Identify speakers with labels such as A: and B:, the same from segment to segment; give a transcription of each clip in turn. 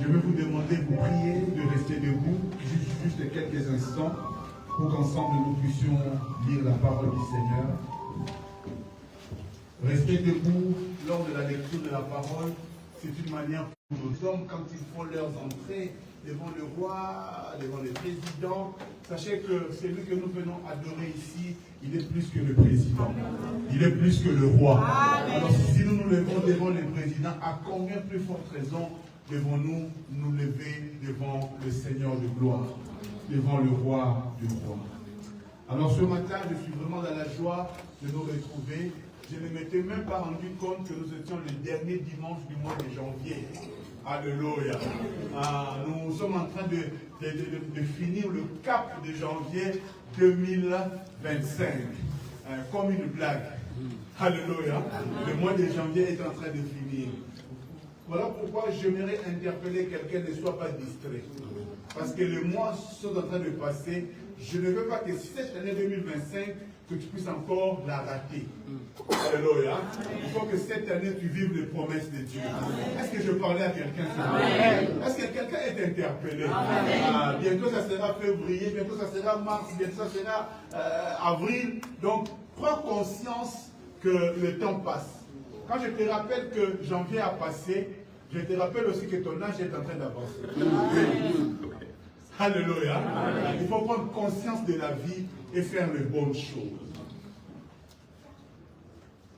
A: Je vais vous demander, vous prier de rester debout juste quelques instants pour qu'ensemble nous puissions lire la parole du Seigneur. Rester debout lors de la lecture de la parole, c'est une manière pour nos hommes, quand ils font leurs entrées devant le roi, devant le président, sachez que celui que nous venons adorer ici, il est plus que le président. Il est plus que le roi. Alors si nous nous levons devant le président, à combien plus forte raison devons-nous nous lever devant le Seigneur de gloire, devant le roi du roi. Alors ce matin, je suis vraiment dans la joie de nous retrouver. Je ne m'étais même pas rendu compte que nous étions le dernier dimanche du mois de janvier. Alléluia. Nous sommes en train de finir le cap de janvier 2025. Comme une blague. Alléluia. Le mois de janvier est en train de finir. Voilà pourquoi j'aimerais interpeller quelqu'un, ne soit pas distrait. Parce que les mois sont en train de passer. Je ne veux pas que cette année 2025, que tu puisses encore la rater. Alléluia. Il faut que cette année, tu vives les promesses de Dieu. Est-ce que je parlais à quelqu'un? Est-ce que quelqu'un est interpellé? Bientôt, ça sera février, bientôt, ça sera mars, bientôt, ça sera avril. Donc, prends conscience que le temps passe. Quand je te rappelle que janvier a passé, je te rappelle aussi que ton âge est en train d'avancer. Alléluia. Il faut prendre conscience de la vie et faire les bonnes choses.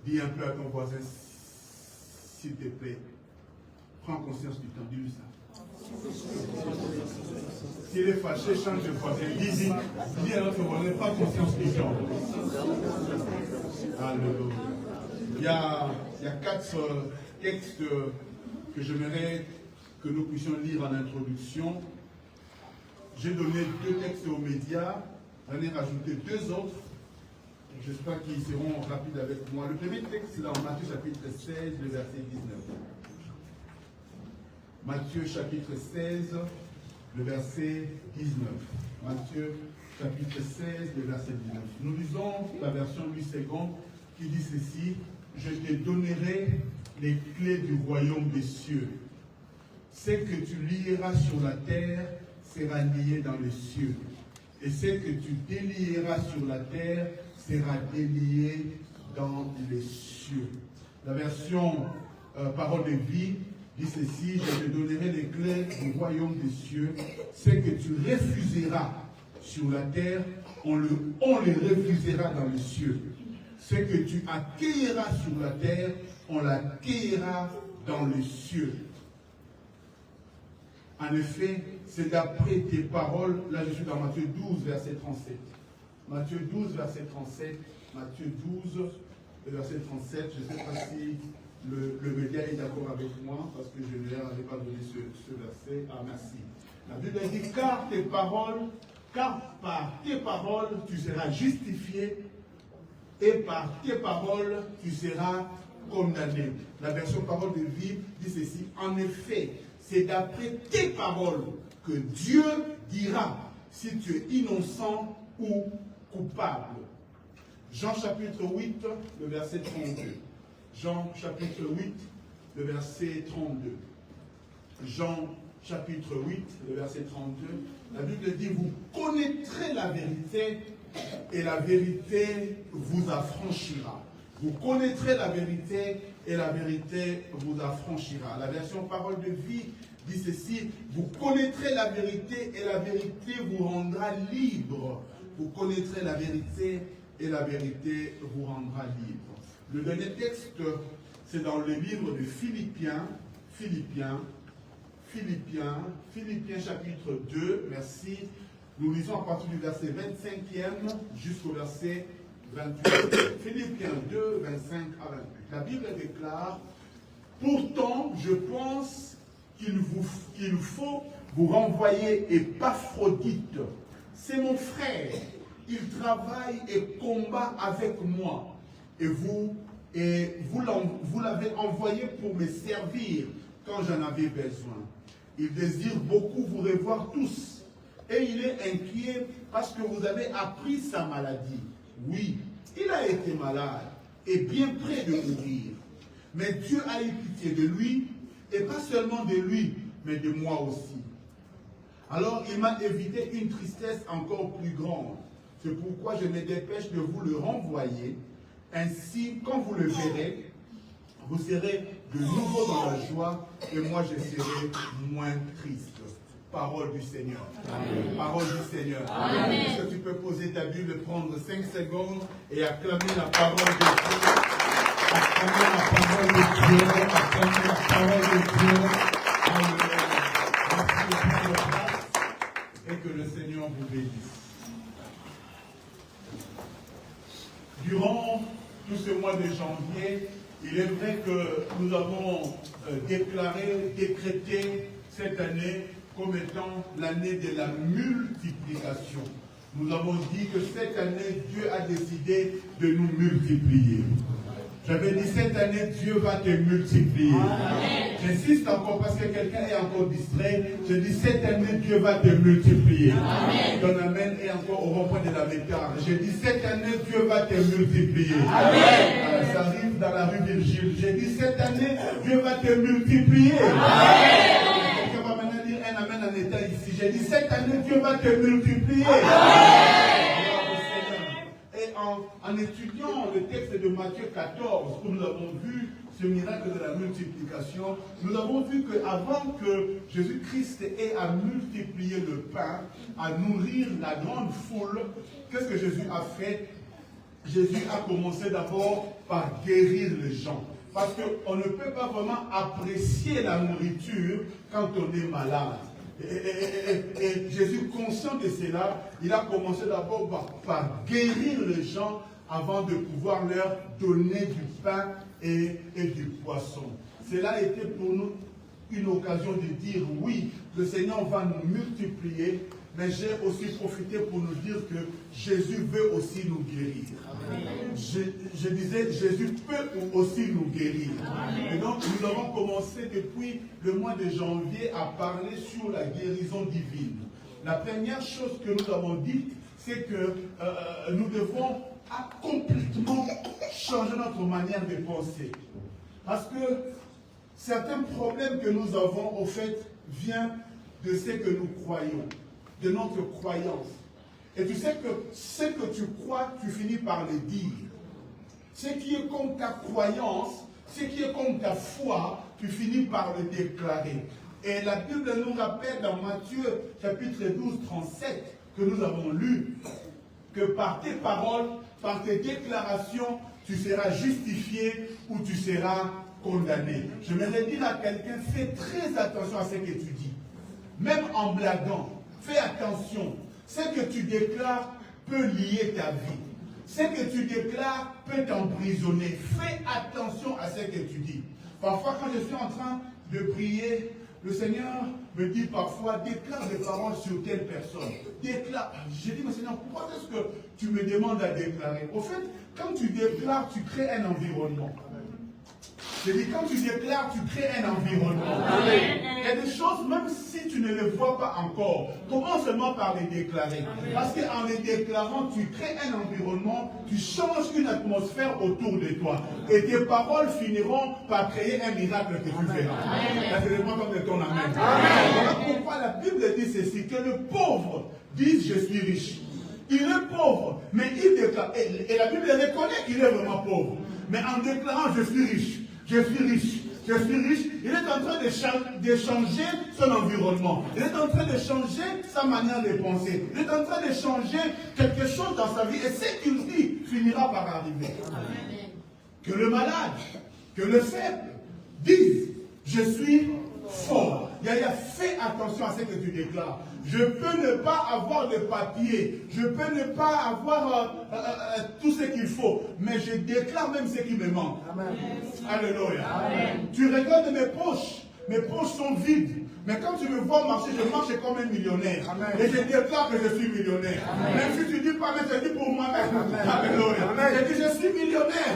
A: Dis un peu à ton voisin, s'il te plaît, prends conscience du temps, dis-lui ça. S'il est fâché, change de voisin. Dis à notre voisin, prends conscience du temps. Alléluia. Il y a 4 textes que j'aimerais que nous puissions lire en introduction. J'ai donné 2 textes aux médias, j'en ai rajouté 2 autres. J'espère qu'ils seront rapides avec moi. Le premier texte, c'est dans Matthieu chapitre 16, le verset 19. Matthieu chapitre 16, le verset 19. Matthieu chapitre 16, le verset 19. Nous lisons la version 8 secondes qui dit ceci: je te donnerai les clés du royaume des cieux. Ce que tu lieras sur la terre sera lié dans les cieux. Et ce que tu délieras sur la terre sera délié dans les cieux. La version parole de vie dit ceci: je te donnerai les clés du royaume des cieux. Ce que tu refuseras sur la terre, on les refusera dans les cieux. Ce que tu accueilleras sur la terre, on l'accueillera dans les cieux. En effet, c'est d'après tes paroles, là je suis dans Matthieu 12, verset 37. Matthieu 12, verset 37. Matthieu 12, verset 37. Je ne sais pas si le média est d'accord avec moi, parce que je ne leur avais pas donné ce verset. Ah, merci. La Bible dit, car par tes paroles, tu seras justifié, et par tes paroles, tu seras condamné. La version parole de vie dit ceci: en effet, c'est d'après tes paroles que Dieu dira si tu es innocent ou coupable. Jean chapitre 8, le verset 32. Jean chapitre 8, le verset 32. Jean chapitre 8, le verset 32. La Bible dit, vous connaîtrez la vérité et la vérité vous affranchira. Vous connaîtrez la vérité et la vérité vous affranchira. La version parole de vie dit ceci: vous connaîtrez la vérité et la vérité vous rendra libre. Vous connaîtrez la vérité et la vérité vous rendra libre. Le dernier texte, c'est dans le livre de Philippiens chapitre 2, merci. Nous lisons à partir du verset 25e jusqu'au verset 28. Philippiens 2, 25 à 28. La Bible déclare: pourtant, je pense qu'il faut vous renvoyer Épaphrodite. C'est mon frère. Il travaille et combat avec moi. Et vous l'avez envoyé pour me servir quand j'en avais besoin. Il désire beaucoup vous revoir tous. Et il est inquiet parce que vous avez appris sa maladie. Oui, il a été malade et bien près de mourir. Mais Dieu a eu pitié de lui, et pas seulement de lui, mais de moi aussi. Alors il m'a évité une tristesse encore plus grande. C'est pourquoi je me dépêche de vous le renvoyer. Ainsi, quand vous le verrez, vous serez de nouveau dans la joie et moi je serai moins triste. Parole du Seigneur. Amen. Parole du Seigneur. Est-ce que tu peux poser ta Bible, prendre 5 secondes et acclamer la parole de Dieu? Acclamer la parole de Dieu. Acclamer la parole de Dieu. Merci de prendre place et que le Seigneur vous bénisse. Durant tout ce mois de janvier, il est vrai que nous avons décrété cette année comme étant l'année de la multiplication. Nous avons dit que cette année, Dieu a décidé de nous multiplier. J'avais dit, cette année, Dieu va te multiplier. J'insiste encore parce que quelqu'un est encore distrait. Je dis, cette année, Dieu va te multiplier. Ton amen est encore au rond-point de la méthode. Je dis, cette année, Dieu va te multiplier. Amen. Ça arrive dans la rue Virgile. J'ai dit, cette année, Dieu va te multiplier. Quelqu'un va maintenant dire un amen en état ici. J'ai dit, cette année, Dieu va te multiplier. En étudiant le texte de Matthieu 14, où nous avons vu ce miracle de la multiplication, nous avons vu qu'avant que Jésus-Christ ait à multiplier le pain, à nourrir la grande foule, qu'est-ce que Jésus a fait? Jésus a commencé d'abord par guérir les gens. Parce qu'on ne peut pas vraiment apprécier la nourriture quand on est malade. Et Jésus, conscient de cela, il a commencé d'abord par guérir les gens avant de pouvoir leur donner du pain et du poisson. Cela était pour nous une occasion de dire oui, le Seigneur va nous multiplier, mais j'ai aussi profité pour nous dire que Jésus veut aussi nous guérir. Je disais, Jésus peut aussi nous guérir. Amen. Et donc, nous avons commencé depuis le mois de janvier à parler sur la guérison divine. La première chose que nous avons dite, c'est que nous devons complètement changer notre manière de penser. Parce que certains problèmes que nous avons, au fait, viennent de ce que nous croyons, de notre croyance. Et tu sais que ce que tu crois, tu finis par le dire. Ce qui est comme ta croyance, ce qui est comme ta foi, tu finis par le déclarer. Et la Bible nous rappelle dans Matthieu chapitre 12, 37, que nous avons lu, que par tes paroles, par tes déclarations, tu seras justifié ou tu seras condamné. Je voudrais dire à quelqu'un, fais très attention à ce que tu dis. Même en blaguant, fais attention. Ce que tu déclares peut lier ta vie. Ce que tu déclares peut t'emprisonner. Fais attention à ce que tu dis. Parfois, quand je suis en train de prier, le Seigneur me dit parfois, déclare des paroles sur telle personne. Déclare. J'ai dit, mais Seigneur, pourquoi est-ce que tu me demandes à déclarer? Au fait, quand tu déclares, tu crées un environnement. Je dis, quand tu déclares, tu crées un environnement. Amen. Il y a des choses, même si tu ne les vois pas encore, commence seulement par les déclarer. Amen. Parce qu'en les déclarant, tu crées un environnement, tu changes une atmosphère autour de toi. Et tes paroles finiront par créer un miracle que tu feras. Ça, c'est le point de ton amen. Voilà pourquoi la Bible dit ceci, que le pauvre dise, je suis riche. Il est pauvre, mais il déclare. Et la Bible reconnaît qu'il est vraiment pauvre. Mais en déclarant, je suis riche. Je suis riche, je suis riche. Il est en train de changer son environnement. Il est en train de changer sa manière de penser. Il est en train de changer quelque chose dans sa vie. Et ce qu'il dit finira par arriver. Amen. Que le malade, que le faible dise, je suis fort. Fais attention à ce que tu déclares. Je peux ne pas avoir de papier. Je peux ne pas avoir tout ce qu'il faut. Mais je déclare même ce qui me manque. Amen. Alléluia. Amen. Tu regardes mes poches sont vides. Mais quand tu me vois marcher, je marche comme un millionnaire. Amen. Et je déclare que je suis millionnaire. Amen. Même si tu dis pas, mais je dis pour moi-même. Alléluia. Je dis, je suis millionnaire.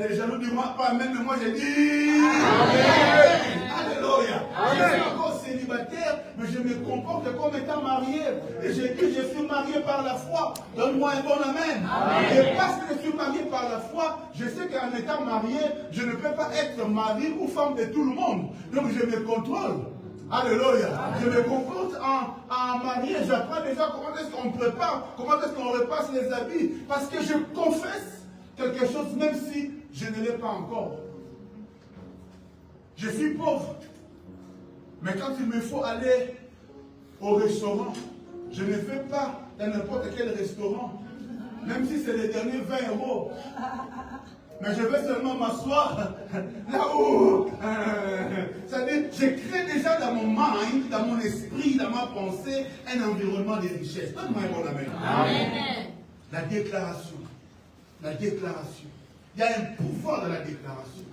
A: Les jaloux disent pas amen, mais moi je dis amen. Alléluia. Je suis encore célibataire, mais je me comporte comme étant marié. Et je dis, je suis marié par la foi. Donne-moi un bon amen. Amen. Et parce que je suis marié par la foi, je sais qu'en étant marié, je ne peux pas être mari ou femme de tout le monde. Donc je me contrôle. Alléluia. Je me comporte en marié. J'apprends déjà comment est-ce qu'on prépare, comment est-ce qu'on repasse les habits. Parce que je confesse quelque chose, même si je ne l'ai pas encore. Je suis pauvre. Mais quand il me faut aller au restaurant, je ne vais pas dans n'importe quel restaurant. Même si c'est les derniers 20 €. Mais je vais seulement m'asseoir là où. C'est-à-dire, je crée déjà dans mon mind, dans mon esprit, dans ma pensée, un environnement de richesse. Donne-moi un bon amen. Amen. La déclaration. La déclaration. Il y a un pouvoir dans la déclaration.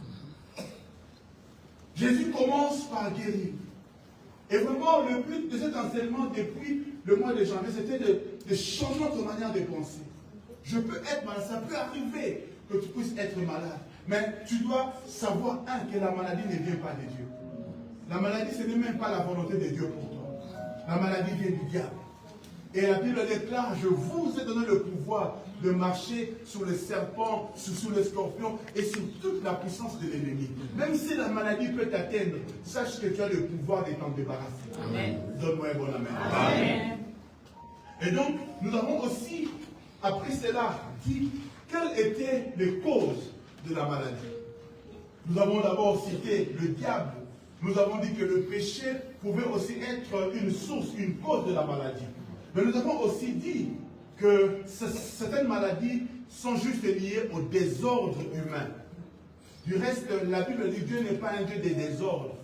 A: Jésus commence par guérir. Et vraiment, le but de cet enseignement depuis le mois de janvier, c'était de changer notre manière de penser. Je peux être malade, ça peut arriver que tu puisses être malade. Mais tu dois savoir, que la maladie ne vient pas de Dieu. La maladie, ce n'est même pas la volonté de Dieu pour toi. La maladie vient du diable. Et la Bible déclare, je vous ai donné le pouvoir de marcher sur les serpents, sur les scorpions et sur toute la puissance de l'ennemi. Même si la maladie peut t'atteindre, sache que tu as le pouvoir de t'en débarrasser. Amen. Donne-moi un bon amen. Amen. Et donc, nous avons aussi, après cela, dit quelles étaient les causes de la maladie. Nous avons d'abord cité le diable. Nous avons dit que le péché pouvait aussi être une source, une cause de la maladie. Mais nous avons aussi dit que certaines maladies sont juste liées au désordre humain. Du reste, la Bible dit que Dieu n'est pas un Dieu de désordre.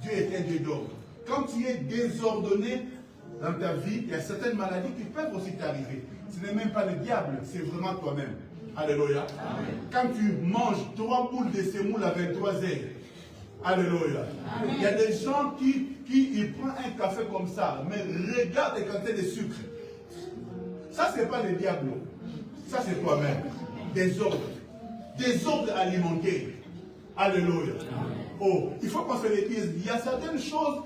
A: Dieu est un Dieu d'ordre. Quand tu es désordonné dans ta vie, il y a certaines maladies qui peuvent aussi t'arriver. Ce n'est même pas le diable, c'est vraiment toi-même. Alléluia. Amen. Quand tu manges 3 boules de semoule à 23 heures, alléluia. Amen. Il y a des gens qui ils prennent un café comme ça, mais regarde les quantités de sucre. Ça, ce n'est pas le diable. Ça, c'est toi-même. Désordre. Désordre alimentaire. Alléluia. Oh, il faut qu'on se le dise. Il y a certaines choses,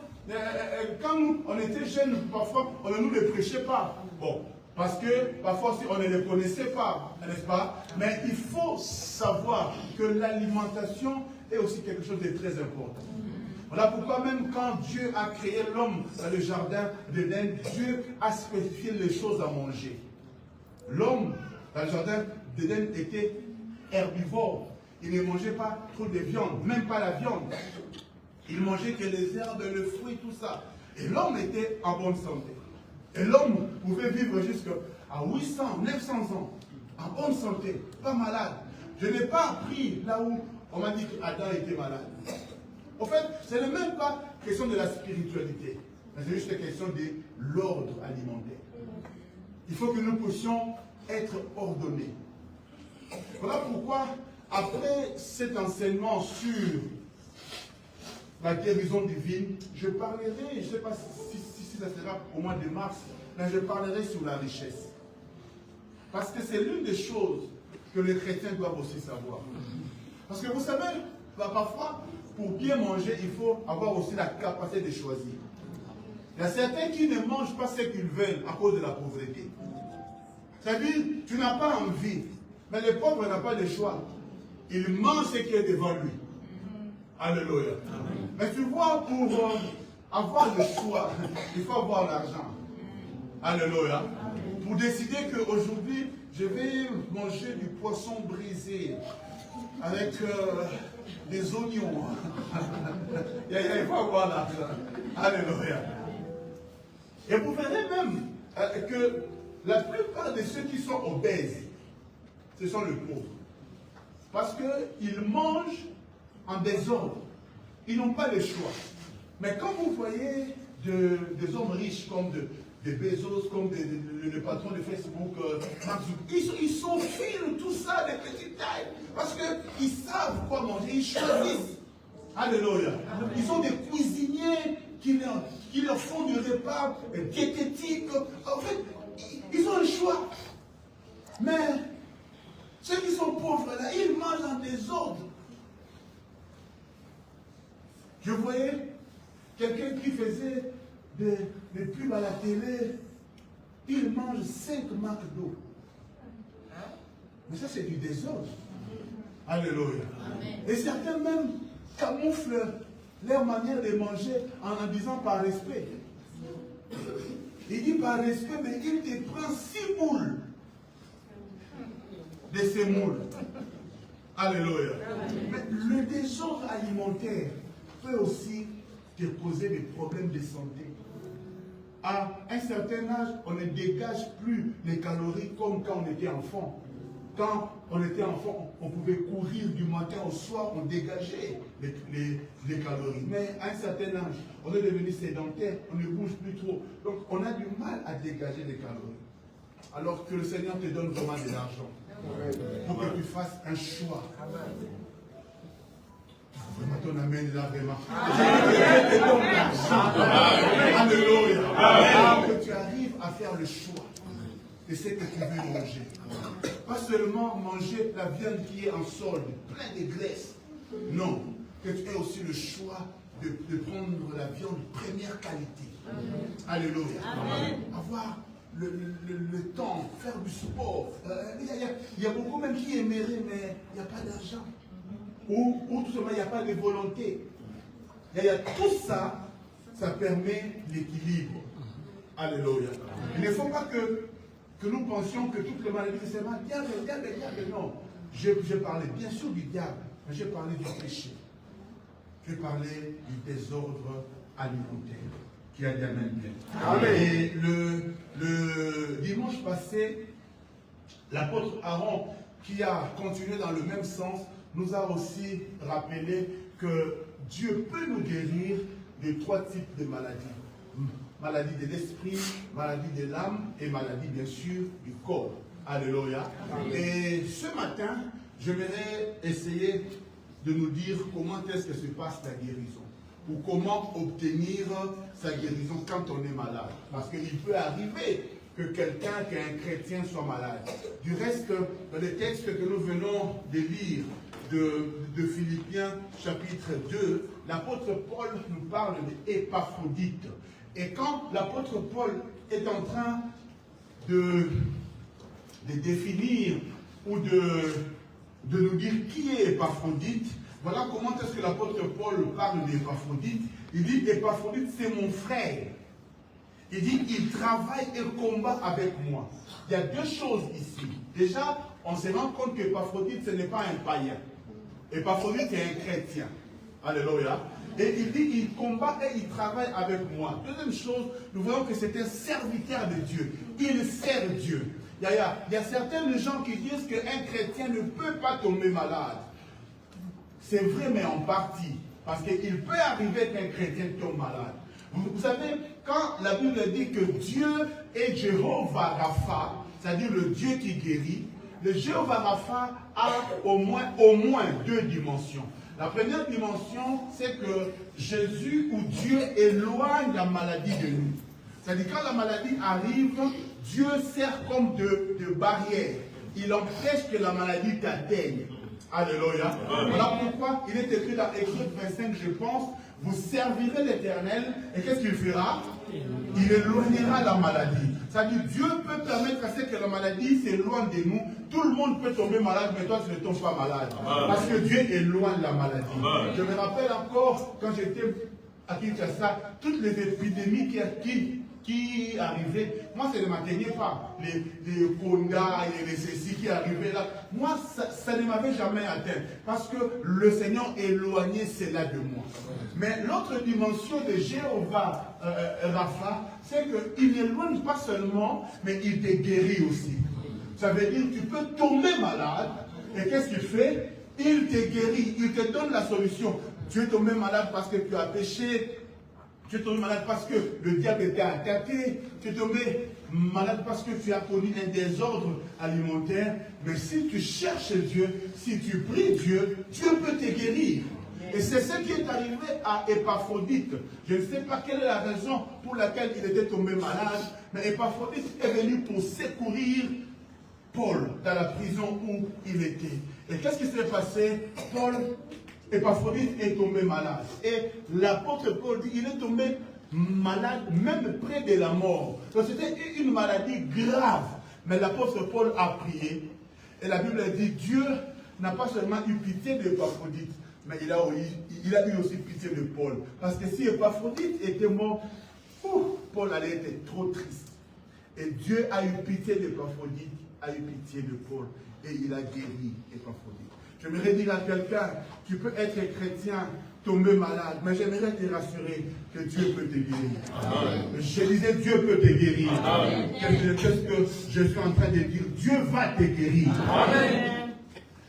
A: quand on était jeunes, parfois, on ne nous les prêchait pas. Bon, parce que parfois, on ne les connaissait pas, n'est-ce pas? Mais il faut savoir que l'alimentation est aussi quelque chose de très important. Voilà pourquoi même quand Dieu a créé l'homme dans le jardin d'Éden, Dieu a spécifié les choses à manger. L'homme dans le jardin d'Éden était herbivore. Il ne mangeait pas trop de viande, même pas la viande. Il mangeait que les herbes, le fruit, tout ça. Et l'homme était en bonne santé. Et l'homme pouvait vivre jusqu'à 800, 900 ans, en bonne santé, pas malade. Je n'ai pas appris là où on m'a dit qu'Adam était malade. En fait, ce n'est même pas question de la spiritualité, mais c'est juste question de l'ordre alimentaire. Il faut que nous puissions être ordonnés. Voilà pourquoi, après cet enseignement sur la guérison divine, je parlerai, je ne sais pas si ça sera au mois de mars, mais je parlerai sur la richesse. Parce que c'est l'une des choses que les chrétiens doivent aussi savoir. Parce que vous savez, parfois, pour bien manger, il faut avoir aussi la capacité de choisir. Il y a certains qui ne mangent pas ce qu'ils veulent à cause de la pauvreté. C'est-à-dire, tu n'as pas envie, mais le pauvre n'a pas de choix. Il mange ce qui est devant lui. Alléluia. Amen. Mais tu vois, pour avoir le choix, il faut avoir l'argent. Alléluia. Amen. Pour décider qu'aujourd'hui, je vais manger du poisson brisé avec des oignons. Il faut avoir l'argent. Alléluia. Et vous verrez même que la plupart de ceux qui sont obèses, ce sont les pauvres. Parce qu'ils mangent en désordre. Ils n'ont pas le choix. Mais quand vous voyez des hommes riches comme des Bezos, comme le patron de Facebook, ils s'enfilent tout ça de petites tailles. Parce qu'ils savent quoi manger, ils choisissent. Alléluia. Ils sont des cuisiniers qui leur font du repas diététique. En fait, ils ont le choix. Mais ceux qui sont pauvres là, ils mangent en désordre. Je voyais quelqu'un qui faisait des pubs à la télé. Il mange 5 marques d'eau. Mais ça, c'est du désordre. Alléluia. Amen. Et certains même camouflent leur manière de manger en disant par respect. Il dit par respect, mais il te prend 6 boules de ces moules. Alléluia. Mais le désordre alimentaire peut aussi te poser des problèmes de santé. À un certain âge, on ne dégage plus les calories comme quand on était enfant. Quand on était enfant, on pouvait courir du matin au soir, on dégageait les calories. Mais à un certain âge, on est devenu sédentaire, on ne bouge plus trop. Donc on a du mal à dégager les calories. Alors que le Seigneur te donne vraiment de l'argent pour que tu fasses un choix. Vraiment ton amen là, vraiment. Je te donne l'argent. Alléluia. Que tu arrives à faire le choix de ce que tu veux manger. Pas seulement manger la viande qui est en solde, plein de graisse. Non, que tu aies aussi le choix de prendre la viande première qualité. Alléluia. Avoir le temps, faire du sport. Il y a beaucoup même qui aimeraient, mais il n'y a pas d'argent. Ou tout simplement, il n'y a pas de volonté. Il y a tout ça, ça permet l'équilibre. Alléluia. Il ne faut pas que nous pensions que toutes les maladies, c'est vraiment diable, non. J'ai parlé bien sûr du diable, mais j'ai parlé du péché. J'ai parlé du désordre alimentaire. Qui a dit amen bien. Amen. Et le dimanche passé, l'apôtre Aaron, qui a continué dans le même sens, nous a aussi rappelé que Dieu peut nous guérir de 3 types de maladies. Maladie de l'esprit, maladie de l'âme et maladie bien sûr du corps. Alléluia. Et ce matin, j'aimerais essayer de nous dire comment est-ce que se passe la guérison. Ou comment obtenir sa guérison quand on est malade. Parce qu'il peut arriver que quelqu'un, qu'un chrétien soit malade. Du reste, dans les textes que nous venons de lire de Philippiens chapitre 2, l'apôtre Paul nous parle d'Épaphrodite. Et quand l'apôtre Paul est en train de définir ou de nous dire qui est Épaphrodite, voilà comment est-ce que l'apôtre Paul parle d'Épaphrodite. Il dit, Épaphrodite, c'est mon frère. Il dit, il travaille et combat avec moi. Il y a 2 choses ici. Déjà, on se rend compte qu'Épaphrodite, ce n'est pas un païen. Épaphrodite est un chrétien. Alléluia. Et il dit, il combat et il travaille avec moi. Deuxième chose, nous voyons que c'est un serviteur de Dieu. Il sert Dieu. Il y a certains gens qui disent qu'un chrétien ne peut pas tomber malade. C'est vrai, mais en partie. Parce qu'il peut arriver qu'un chrétien tombe malade. Vous savez, quand la Bible dit que Dieu est Jéhovah Rapha, c'est-à-dire le Dieu qui guérit, le Jéhovah Rapha a au moins 2 dimensions. La première dimension, c'est que Jésus ou Dieu éloigne la maladie de nous. C'est-à-dire quand la maladie arrive, Dieu sert comme de barrière. Il empêche que la maladie t'atteigne. Alléluia. Voilà pourquoi il est écrit dans Exode 25, je pense, vous servirez l'Éternel et qu'est-ce qu'il fera? Il éloignera la maladie. C'est-à-dire Dieu peut permettre à ce que la maladie s'éloigne de nous. Tout le monde peut tomber malade, mais toi tu ne tombes pas malade. Parce que Dieu éloigne la maladie. Je me rappelle encore, quand j'étais à Kinshasa, toutes les épidémies qui arrivaient, moi ça ne m'atteignait pas. Les Konda et les ceci qui arrivaient là, moi ça ne m'avait jamais atteint. Parce que le Seigneur éloignait cela de moi. Mais l'autre dimension de Jéhovah Rapha, c'est qu'il n'éloigne pas seulement, mais il te guérit aussi. Ça veut dire que tu peux tomber malade, et qu'est-ce qu'il fait? Il te guérit, il te donne la solution. Tu es tombé malade parce que tu as péché, tu es tombé malade parce que le diable t'a attaqué, tu es tombé malade parce que tu as connu un désordre alimentaire. Mais si tu cherches Dieu, si tu pries Dieu, Dieu peut te guérir. Et c'est ce qui est arrivé à Épaphrodite. Je ne sais pas quelle est la raison pour laquelle il était tombé malade, mais Épaphrodite est venu pour secourir Paul dans la prison où il était. Et qu'est-ce qui s'est passé? Épaphrodite est tombé malade. Et l'apôtre Paul dit, il est tombé malade même près de la mort. Donc c'était une maladie grave. Mais l'apôtre Paul a prié. Et la Bible dit, Dieu n'a pas seulement eu pitié d'Épaphrodite, Mais il a eu aussi pitié de Paul. Parce que si Épaphrodite était mort, Paul allait être trop triste. Et Dieu a eu pitié d'Épaphrodite, a eu pitié de Paul. Et il a guéri Épaphrodite. J'aimerais dire à quelqu'un qui peut être chrétien, tomber malade, mais j'aimerais te rassurer que Dieu peut te guérir. Amen. Je disais, Dieu peut te guérir. Qu'est-ce que je suis en train de dire? Dieu va te guérir. Amen.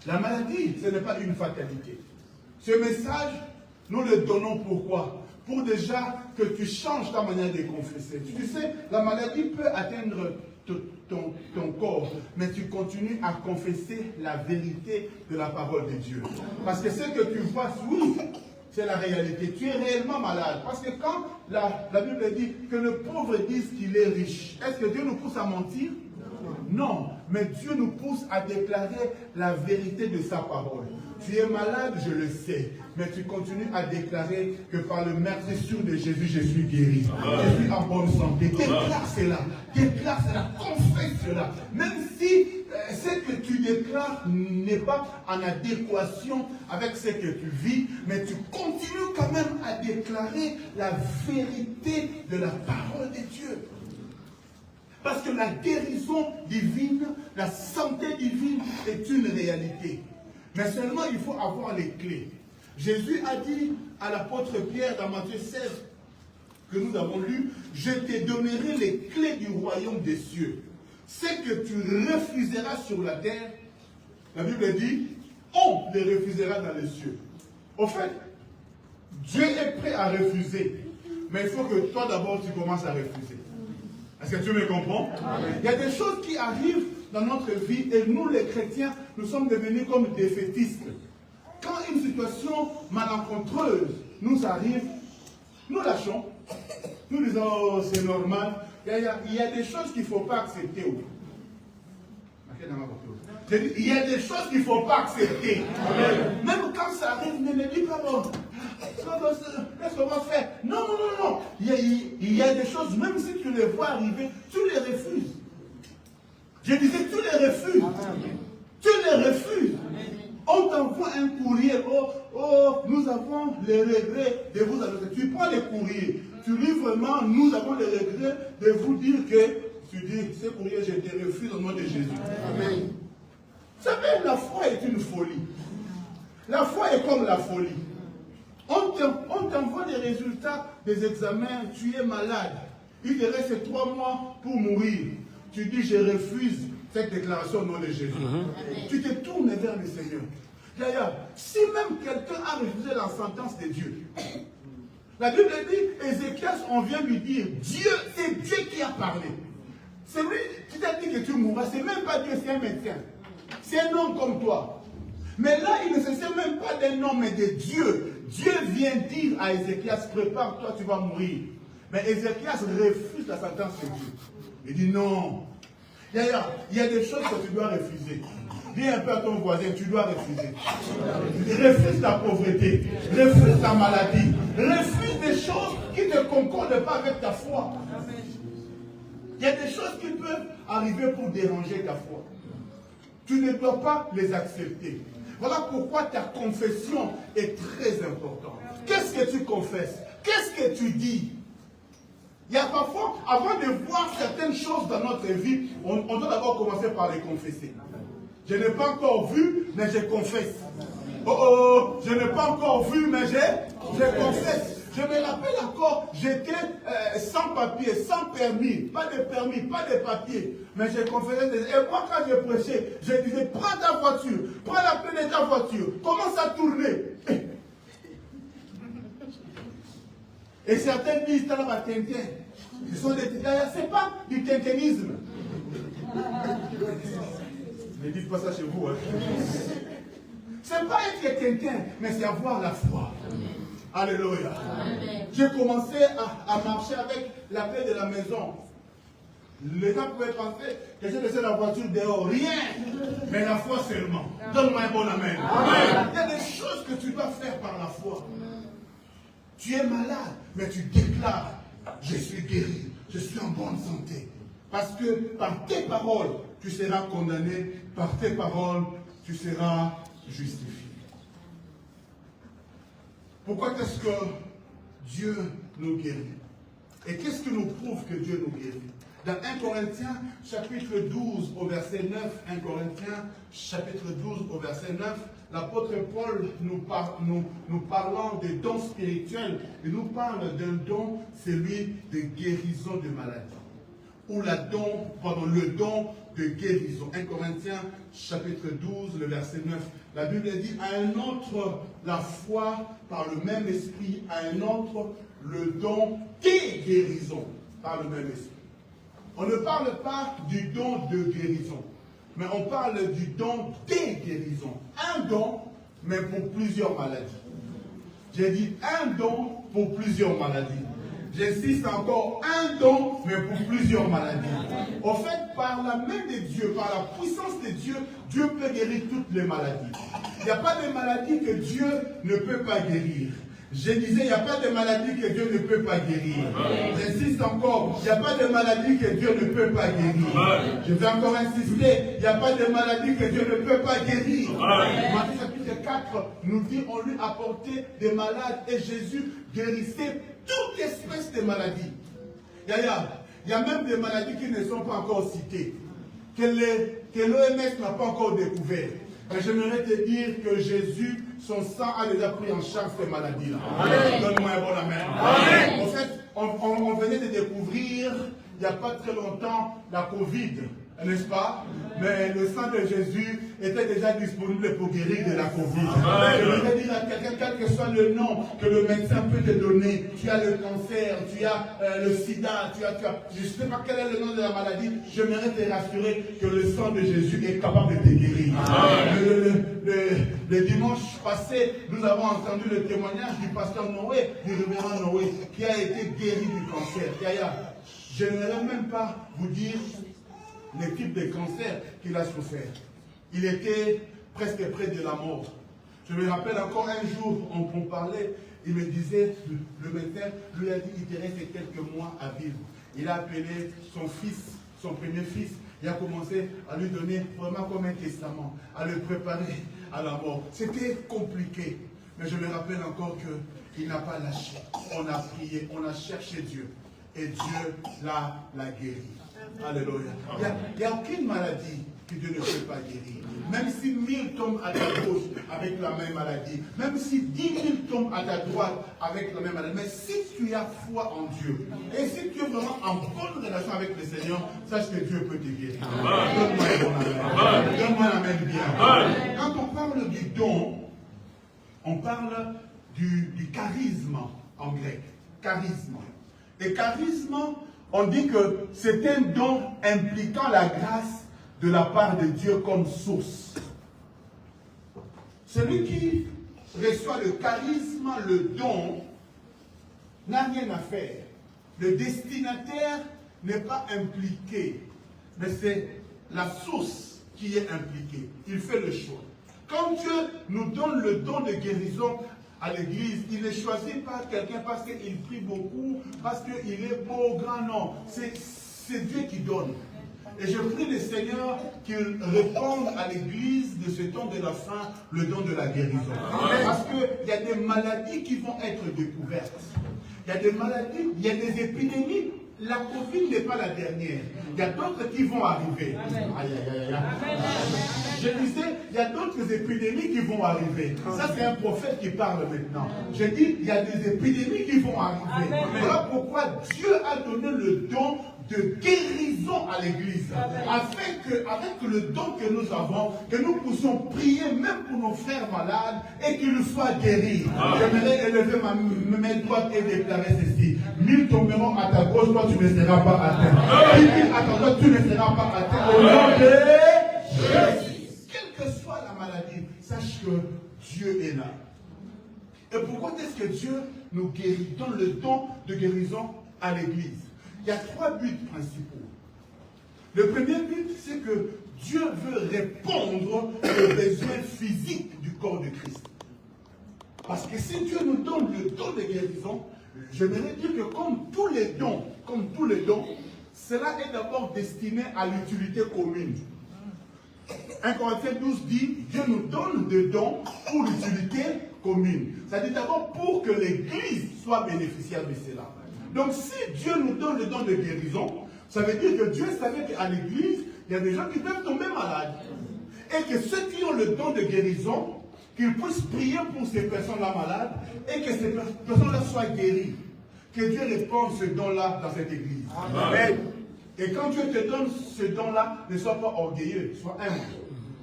A: La maladie, ce n'est pas une fatalité. Ce message, nous le donnons pourquoi? Pour déjà que tu changes ta manière de confesser. Tu sais, la maladie peut atteindre ton corps, mais tu continues à confesser la vérité de la parole de Dieu. Parce que ce que tu vois, oui, c'est la réalité. Tu es réellement malade. Parce que quand la Bible dit que le pauvre dise qu'il est riche, est-ce que Dieu nous pousse à mentir? Non, mais Dieu nous pousse à déclarer la vérité de sa parole. Tu es malade, je le sais, mais tu continues à déclarer que par le meurtrissure de Jésus, je suis guéri. Je suis en bonne santé. Déclare cela. Déclare cela. Confesse cela. Même si ce que tu déclares n'est pas en adéquation avec ce que tu vis, mais tu continues quand même à déclarer la vérité de la parole de Dieu. Parce que la guérison divine, la santé divine est une réalité. Mais seulement il faut avoir les clés. Jésus a dit à l'apôtre Pierre dans Matthieu 16, que nous avons lu, je te donnerai les clés du royaume des cieux. Ce que tu refuseras sur la terre, la Bible dit, on les refusera dans les cieux. Au fait, Dieu est prêt à refuser. Mais il faut que toi d'abord tu commences à refuser. Est-ce que tu me comprends? Il y a des choses qui arrivent dans notre vie et nous les chrétiens, nous sommes devenus comme défaitistes. Quand une situation malencontreuse nous arrive, nous lâchons. Nous disons, oh, c'est normal. Il y a des choses qu'il ne faut pas accepter. Il y a des choses qu'il ne faut pas accepter. Même quand ça arrive, ne me dis pas bon. Qu'est-ce qu'on va faire? Non, non, non, non. Il y a des choses, même si tu les vois arriver, tu les refuses. Je disais, tu les refuses. Tu les refuses. On t'envoie un courrier. Oh, nous avons les regrets de vous annoncer. Tu prends les courriers. Tu dis vraiment, nous avons les regrets de vous dire que, tu dis, ce courrier, je te refuse au nom de Jésus. Amen. Vous savez, la foi est une folie. La foi est comme la folie. On t'envoie des résultats des examens, tu es malade. Il te reste 3 mois pour mourir. Tu dis, je refuse cette déclaration au nom de Jésus. Tu te tournes vers le Seigneur. D'ailleurs, si même quelqu'un a refusé la sentence de Dieu, la Bible dit, Ézéchias, on vient lui dire, Dieu, c'est Dieu qui a parlé. C'est lui qui t'a dit que tu mourras. C'est même pas Dieu, c'est un médecin. C'est un homme comme toi. Mais là, il ne se sert même pas d'un homme, mais de Dieu. Dieu vient dire à Ézéchias, prépare-toi, tu vas mourir. Mais Ézéchias refuse la sentence de Dieu. Il dit non. D'ailleurs, il y a des choses que tu dois refuser. Dis un peu à ton voisin, tu dois refuser. Refuse ta pauvreté. Refuse ta maladie. Refuse des choses qui ne concordent pas avec ta foi. Il y a des choses qui peuvent arriver pour déranger ta foi. Tu ne dois pas les accepter. Voilà pourquoi ta confession est très importante. Qu'est-ce que tu confesses? Qu'est-ce que tu dis? Il y a parfois, avant de voir certaines choses dans notre vie, on doit d'abord commencer par les confesser. Je n'ai pas encore vu, mais je confesse. Oh, je n'ai pas encore vu, mais je confesse. Je me rappelle encore, j'étais sans papier, sans permis, pas de papier. Mais j'ai confessé. Et moi, quand je prêchais, je disais, prends ta voiture, prends la clé de ta voiture, commence à tourner. Et certains disent, t'as la tintin. C'est pas du tintinisme. Ne dites pas ça chez vous. Hein. C'est pas être tintin, mais c'est avoir la foi. Alléluia. J'ai commencé à marcher avec la clé de la maison. Les gens pouvaient penser que j'ai laissé la voiture dehors. Rien. Mais la foi seulement. Donne-moi un bon amen. Amen. Il y a des choses que tu dois faire par la foi. Tu es malade, mais tu déclares, je suis guéri, je suis en bonne santé. Parce que par tes paroles, tu seras condamné. Par tes paroles, tu seras justifié. Pourquoi est-ce que Dieu nous guérit? Et qu'est-ce qui nous prouve que Dieu nous guérit? Dans 1 Corinthiens, chapitre 12, au verset 9, 1 Corinthiens, chapitre 12, au verset 9, l'apôtre Paul nous parlant des dons spirituels, il nous parle d'un don, celui de guérison de maladie. Ou le don de guérison. 1 Corinthiens, chapitre 12, le verset 9. La Bible dit, à un autre, la foi par le même esprit, à un autre, le don des guérisons par le même esprit. On ne parle pas du don de guérison, mais on parle du don des guérisons. Un don, mais pour plusieurs maladies. J'ai dit un don pour plusieurs maladies. J'insiste encore, un don, mais pour plusieurs maladies. En fait, par la main de Dieu, par la puissance de Dieu, Dieu peut guérir toutes les maladies. Il n'y a pas de maladie que Dieu ne peut pas guérir. Je disais, il n'y a pas de maladie que Dieu ne peut pas guérir. J'insiste encore, il n'y a pas de maladie que Dieu ne peut pas guérir. Je vais encore insister, il n'y a pas de maladie que Dieu ne peut pas guérir. Matthieu chapitre 4 nous dit, on lui apportait des malades et Jésus guérissait toute espèce de maladies. Il y a même des maladies qui ne sont pas encore citées, que l'OMS n'a pas encore découvert. Mais j'aimerais te dire que Jésus, son sang a déjà pris en charge ces maladies-là. Donne-moi un bon amen. En fait, on venait de découvrir, il n'y a pas très longtemps, la Covid, n'est-ce pas? Mais le sang de Jésus était déjà disponible pour guérir de la Covid. Je voudrais dire à quelqu'un, quel que soit le nom que le médecin peut te donner, tu as le cancer, tu as le sida, je ne sais pas quel est le nom de la maladie, j'aimerais te rassurer que le sang de Jésus est capable de te guérir. Le dimanche passé, nous avons entendu le témoignage du pasteur Noé, du révérend Noé, qui a été guéri du cancer. Je n'aimerais même pas vous dire le type de cancer qu'il a souffert. Il était presque près de la mort. Je me rappelle encore un jour, on parlait, il me disait, le médecin lui a dit qu'il te reste quelques mois à vivre. Il a appelé son fils, son premier fils, il a commencé à lui donner vraiment comme un testament, à le préparer à la mort. C'était compliqué, mais je me rappelle encore qu'il n'a pas lâché. On a prié, on a cherché Dieu, et Dieu l'a guéri. Alléluia. Il n'y a aucune maladie que Dieu ne peut pas guérir. Même si 1000 tombent à ta gauche avec la même maladie, même si 10 000 tombent à ta droite avec la même maladie, mais si tu as foi en Dieu, et si tu es vraiment en bonne relation avec le Seigneur, sache que Dieu peut te guérir. Donne-moi un bon amen. Donne-moi un amen bien. Quand on parle du don, on parle du charisme en grec. Charisme. Et charisme, on dit que c'est un don impliquant la grâce de la part de Dieu comme source. Celui qui reçoit le charisme, le don, n'a rien à faire. Le destinataire n'est pas impliqué, mais c'est la source qui est impliquée. Il fait le choix. Quand Dieu nous donne le don de guérison à l'église, il ne choisit pas quelqu'un parce qu'il prie beaucoup, parce qu'il est beau, grand, non. C'est Dieu qui donne. Et je prie le Seigneur qu'il réponde à l'église de ce temps de la fin, le don de la guérison. Parce qu'il y a des maladies qui vont être découvertes. Il y a des maladies, il y a des épidémies. La Covid n'est pas la dernière. Il y a d'autres qui vont arriver. Aïe, aïe, aïe, aïe. Je disais, il y a d'autres épidémies qui vont arriver. Ça, c'est un prophète qui parle maintenant. Je dis, il y a des épidémies qui vont arriver. Voilà pourquoi Dieu a donné le don de guérison à l'église. Afin que, avec le don que nous avons, que nous puissions prier même pour nos frères malades et qu'ils soient guéris. J'aimerais élever ma main droite et déclarer ceci. 1000 tomberont à ta gauche, toi tu ne seras pas atteint. 10 000 à ta droite, tu ne seras pas atteint. Au nom de Jésus. Quelle que soit la maladie, sache que Dieu est là. Et pourquoi est-ce que Dieu nous guérit, donne le don de guérison à l'église? Il y a 3 buts principaux. Le premier but, c'est que Dieu veut répondre aux besoins physiques du corps de Christ. Parce que si Dieu nous donne le don de guérison, j'aimerais dire que comme tous les dons, cela est d'abord destiné à l'utilité commune. 1 Corinthiens 12 dit, Dieu nous donne des dons pour l'utilité commune. C'est-à-dire d'abord pour que l'Église soit bénéficiaire de cela. Donc si Dieu nous donne le don de guérison, ça veut dire que Dieu savait qu'à l'Église, il y a des gens qui peuvent tomber malades. Et que ceux qui ont le don de guérison, qu'ils puissent prier pour ces personnes-là malades et que ces personnes-là soient guéries. Que Dieu répande ce don-là dans cette Église. Amen. Et quand Dieu te donne ce don-là, ne sois pas orgueilleux, sois humble.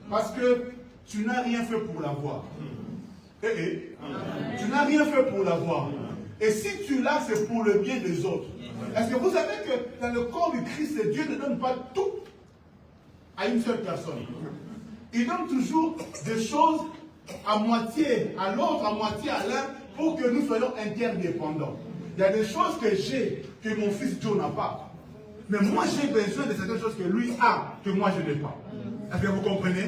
A: Parce que tu n'as rien fait pour l'avoir. Tu n'as rien fait pour l'avoir. Et si tu l'as, c'est pour le bien des autres. Est-ce que vous savez que dans le corps du Christ, Dieu ne donne pas tout à une seule personne. Il donne toujours des choses à moitié à l'autre, à moitié à l'un, pour que nous soyons interdépendants. Il y a des choses que j'ai, que mon fils Joe n'a pas. Mais moi, j'ai besoin de certaines choses que lui a, que moi, je n'ai pas. Est-ce que vous comprenez?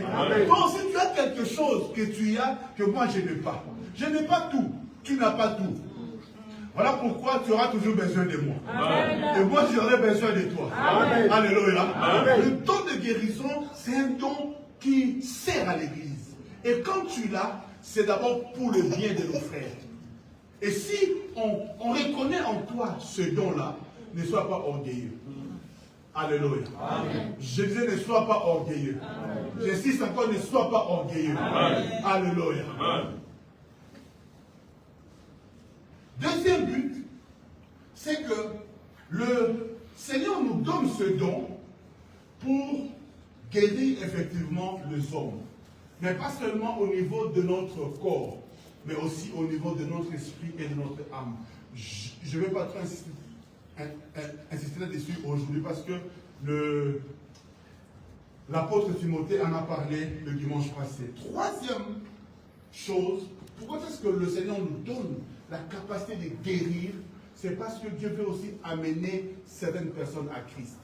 A: Donc, si tu as quelque chose que tu as, que moi, je n'ai pas. Je n'ai pas tout. Tu n'as pas tout. Voilà pourquoi tu auras toujours besoin de moi. Amen. Et moi, j'aurai besoin de toi. Amen. Alléluia. Amen. Le don de guérison, c'est un don qui sert à l'Église. Et quand tu l'as, c'est d'abord pour le bien de nos frères. Et si on reconnaît en toi ce don-là, ne sois pas orgueilleux. Alléluia. Amen. Je disais, ne sois pas orgueilleux. J'insiste encore, ne sois pas orgueilleux. Amen. Alléluia. Amen. Deuxième but, c'est que le Seigneur nous donne ce don pour guérir effectivement les hommes. Mais pas seulement au niveau de notre corps, mais aussi au niveau de notre esprit et de notre âme. Je ne vais pas trop insister là-dessus aujourd'hui parce que l'apôtre Timothée en a parlé le dimanche passé. Troisième chose, pourquoi est-ce que le Seigneur nous donne la capacité de guérir? C'est parce que Dieu veut aussi amener certaines personnes à Christ.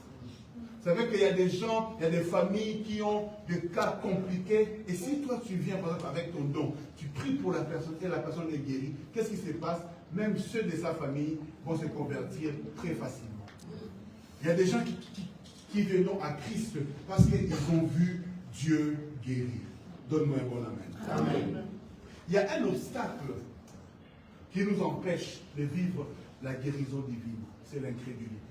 A: Vous savez qu'il y a des gens, il y a des familles qui ont des cas compliqués. Et si toi tu viens par exemple avec ton don, tu pries pour la personne et la personne est guérie, qu'est-ce qui se passe? Même ceux de sa famille vont se convertir très facilement. Il y a des gens qui viennent à Christ parce qu'ils ont vu Dieu guérir. Donne-moi un bon amen. Amen. Il y a un obstacle qui nous empêche de vivre la guérison divine. C'est l'incrédulité.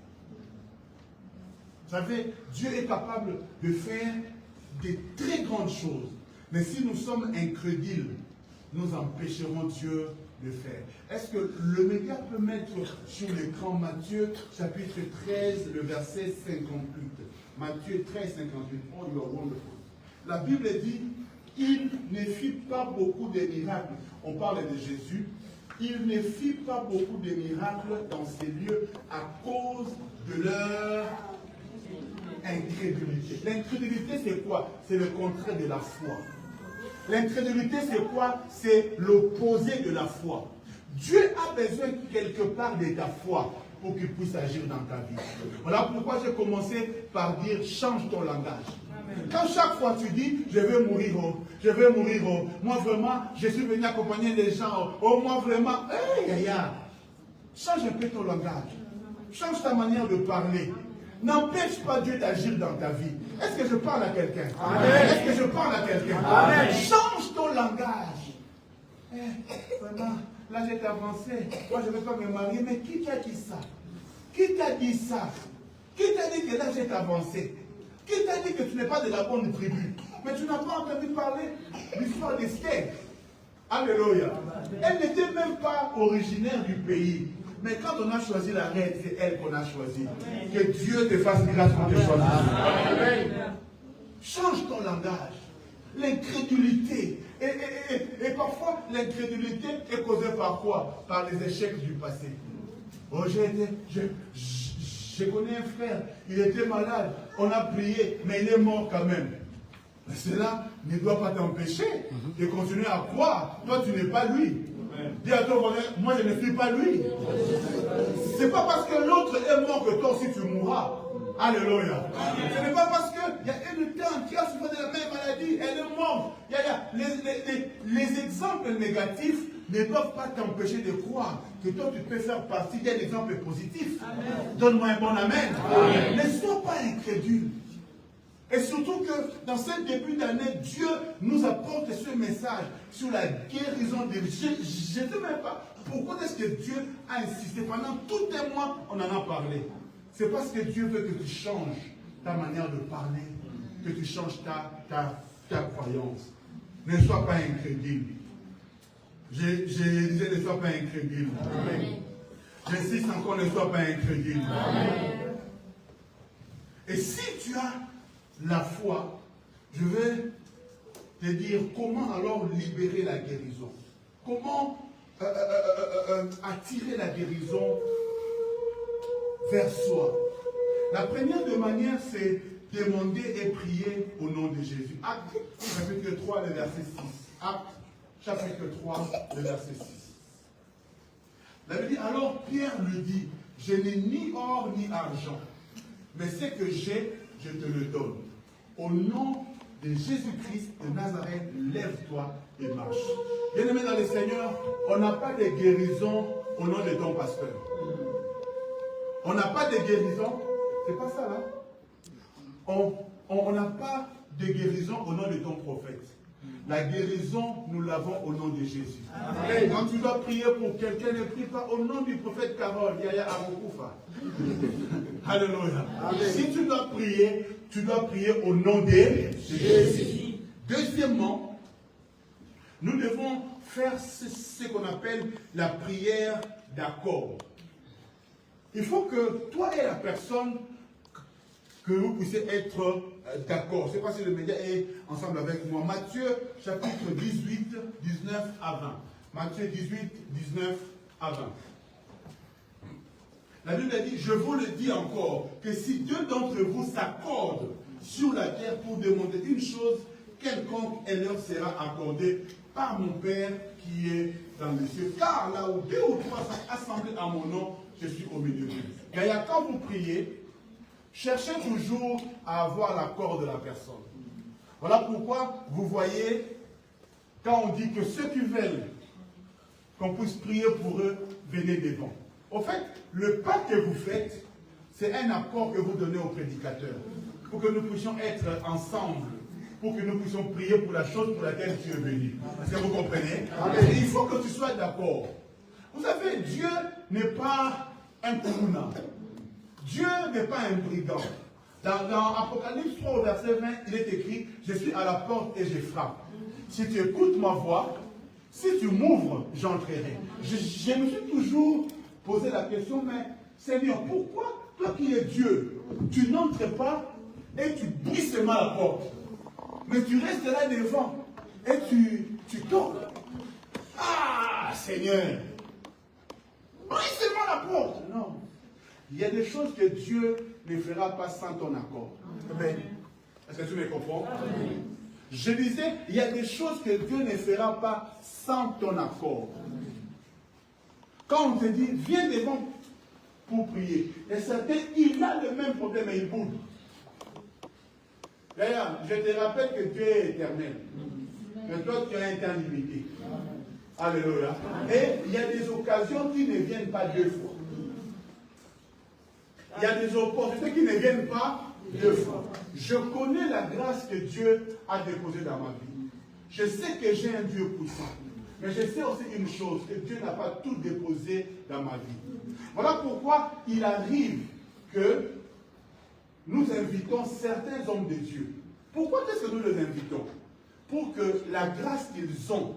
A: Vous savez, Dieu est capable de faire des très grandes choses. Mais si nous sommes incrédules, nous empêcherons Dieu de faire. Est-ce que le média peut mettre sur l'écran Matthieu chapitre 13, le verset 58. Matthieu 13, 58. Oh, you are wonderful. La Bible dit, il ne fit pas beaucoup de miracles. On parle de Jésus. Il ne fit pas beaucoup de miracles dans ces lieux à cause de leur incrédulité. L'incrédulité, c'est quoi? C'est le contraire de la foi. L'incrédulité, c'est quoi? C'est l'opposé de la foi. Dieu a besoin quelque part de ta foi pour qu'il puisse agir dans ta vie. Voilà pourquoi j'ai commencé par dire change ton langage. Amen. Quand chaque fois tu dis je vais mourir, je vais mourir, moi vraiment je suis venu accompagner les gens, moi vraiment, change un peu ton langage. Change ta manière de parler. N'empêche pas Dieu d'agir dans ta vie. Est-ce que je parle à quelqu'un? Est-ce que je parle à quelqu'un? Change ton langage. Vraiment, là j'ai avancé. Moi je ne vais pas me marier. Mais qui t'a dit ça? Qui t'a dit ça? Qui t'a dit que là j'ai avancé? Qui t'a dit que tu n'es pas de la bonne tribu? Mais tu n'as pas entendu parler de l'histoire d'Esther. Alléluia. Elle n'était même pas originaire du pays. Mais quand on a choisi la reine, c'est elle qu'on a choisi. Que Dieu te fasse grâce pour te choisir. Change ton langage. L'incrédulité. Et parfois, l'incrédulité est causée par quoi? Par les échecs du passé. Oh, je connais un frère, il était malade, on a prié, mais il est mort quand même. Mais cela ne doit pas t'empêcher de continuer à croire. Toi, tu n'es pas lui. Dis à ton voisin, moi je ne suis pas lui. C'est pas parce que l'autre est mort que toi aussi tu mourras. Alléluia. Ce n'est pas parce qu'il y a une tante qui a souffert de la même maladie, elle est morte. Les exemples négatifs ne doivent pas t'empêcher de croire que toi tu peux faire partie d'un exemple positif. Donne-moi un bon amen. Ne sois pas incrédule. Et surtout que dans ce début d'année, Dieu nous apporte ce message sur la guérison des... Je ne sais même pas pourquoi est-ce que Dieu a insisté. Pendant tout un mois, on en a parlé. C'est parce que Dieu veut que tu changes ta manière de parler, que tu changes ta croyance. Ne sois pas incrédule. Je disais, ne sois pas incrédule. J'insiste encore, ne sois pas incrédule. Et si tu as la foi, je vais te dire comment alors libérer la guérison. Comment attirer la guérison vers soi. La première de manière, c'est demander et prier au nom de Jésus. Acte chapitre 3, le verset 6. Acte chapitre 3, le verset 6. La Bible dit, alors Pierre lui dit, je n'ai ni or ni argent, mais ce que j'ai, je te le donne. Au nom de Jésus-Christ de Nazareth, lève-toi et marche. Bien-aimé dans le Seigneur, on n'a pas de guérison au nom de ton pasteur. On n'a pas de guérison, c'est pas ça là. On n'a pas de guérison au nom de ton prophète. La guérison, nous l'avons au nom de Jésus. Et quand tu dois prier pour quelqu'un, ne prie pas au nom du prophète Carole, Yaya Arokoufa. Alléluia. Si tu dois prier au nom de Jésus. Deuxièmement, nous devons faire ce qu'on appelle la prière d'accord. Il faut que toi et la personne, que vous puissiez être d'accord. Je ne sais pas si le média est ensemble avec moi. Matthieu chapitre 18, 19 à 20. Matthieu 18, 19 à 20. La Bible a dit, je vous le dis encore, que si deux d'entre vous s'accordent sur la terre pour demander une chose, quelconque, elle leur sera accordée par mon Père qui est dans les cieux. Car là où deux ou trois sont assemblés à mon nom, je suis au milieu d'eux. D'ailleurs, quand vous priez, cherchez toujours à avoir l'accord de la personne. Voilà pourquoi vous voyez, quand on dit que ceux qui veulent qu'on puisse prier pour eux, venez devant. Au fait, le pas que vous faites, c'est un accord que vous donnez au prédicateur. Pour que nous puissions être ensemble, pour que nous puissions prier pour la chose pour laquelle tu es venu. Est-ce que vous comprenez? Et il faut que tu sois d'accord. Vous savez, Dieu n'est pas un Kuruna. Dieu n'est pas un brigand. Dans Apocalypse 3 au verset 20, il est écrit, je suis à la porte et je frappe. Si tu écoutes ma voix, si tu m'ouvres, j'entrerai. Je me suis toujours posé la question, mais Seigneur, pourquoi toi qui es Dieu, tu n'entres pas et tu brises seulement la porte, mais tu restes là devant et tu toques. Ah, Seigneur, brise seulement la porte. Non. Il y a des choses que Dieu ne fera pas sans ton accord. Amen. Est-ce que tu me comprends? Amen. Je disais, il y a des choses que Dieu ne fera pas sans ton accord. Quand on te dit, viens devant pour prier, et certains, il a le même problème et il bouge. D'ailleurs, je te rappelle que Dieu est éternel. Que toi, tu as un temps limité. Alléluia. Et il y a des occasions qui ne viennent pas deux fois. Il y a des opportunités qui ne viennent pas deux fois. Je connais la grâce que Dieu a déposée dans ma vie. Je sais que j'ai un Dieu puissant. Mais je sais aussi une chose, que Dieu n'a pas tout déposé dans ma vie. Voilà pourquoi il arrive que nous invitons certains hommes de Dieu. Pourquoi est-ce que nous les invitons? Pour que la grâce qu'ils ont,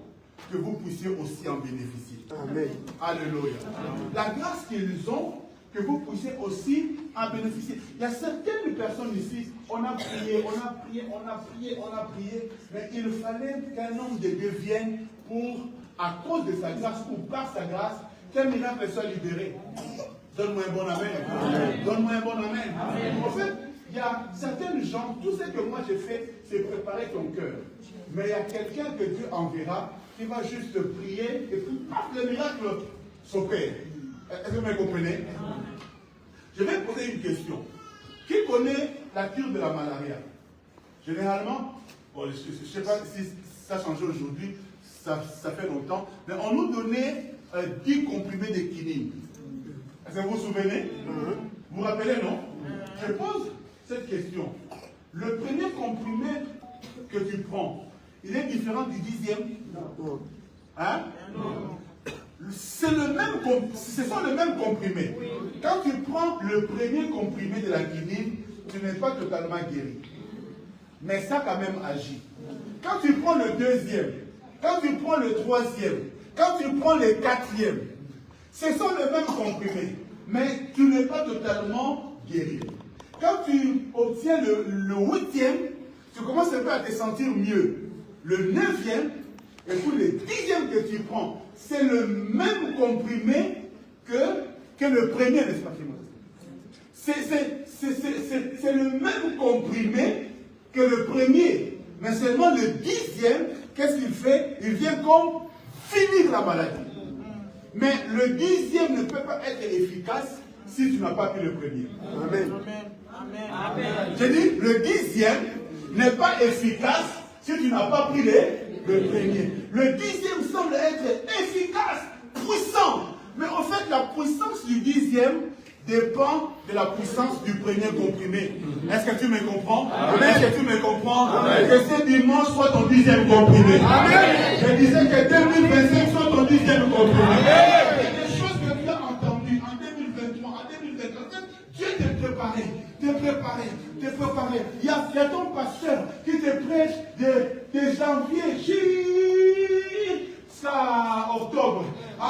A: que vous puissiez aussi en bénéficier. Amen. Alléluia. Amen. La grâce qu'ils ont, que vous puissiez aussi en bénéficier. Il y a certaines personnes ici, on a prié, mais il fallait qu'un homme de Dieu vienne pour, à cause de sa grâce, ou par sa grâce, qu'un miracle soit libéré. Donne-moi un bon amen. Donne-moi un bon amen. Amen. En fait, il y a certaines gens, tout ce que moi j'ai fait, c'est préparer ton cœur. Mais il y a quelqu'un que Dieu enverra qui va juste prier et puis paf, le miracle s'opère. Est-ce que vous me comprenez? Je vais poser une question. Qui connaît la cure de la malaria? Généralement, bon, je ne sais pas si ça a changé aujourd'hui, ça fait longtemps, mais on nous donnait 10 comprimés de quinine. Est-ce que vous vous souvenez? Vous vous rappelez, non? Je pose cette question. Le premier comprimé que tu prends, il est différent du 10e? Hein? Ce sont le même comprimé. Quand tu prends le premier comprimé de la quinine, tu n'es pas totalement guéri. Mais ça quand même agit. Quand tu prends le deuxième, quand tu prends le troisième, quand tu prends le quatrième, ce sont les mêmes comprimés. Mais tu n'es pas totalement guéri. Quand tu obtiens le huitième, tu commences un peu à te sentir mieux. Le neuvième, et puis le 10e que tu prends, c'est le même comprimé que le premier, n'est-ce pas? C'est le même comprimé que le premier. Mais seulement le 10e, qu'est-ce qu'il fait? Il vient comme finir la maladie. Mais le 10e ne peut pas être efficace si tu n'as pas pris le premier. Amen. Amen. J'ai dit, le 10e n'est pas efficace si tu n'as pas pris le premier. Le 10e semble être efficace, puissant. Mais en fait, la puissance du 10e dépend de la puissance du premier comprimé. Est-ce que tu me comprends? Est-ce que tu me comprends? Que ce dimanche soit ton 10e comprimé. Amen. Je disais que 2025 soit ton 10e comprimé. Il y a des choses que tu as entendues en 2023, en 2024. Dieu t'est préparé. T'es préparé. Il y a ton pasteur qui te prêche de janvier jusqu'à octobre. À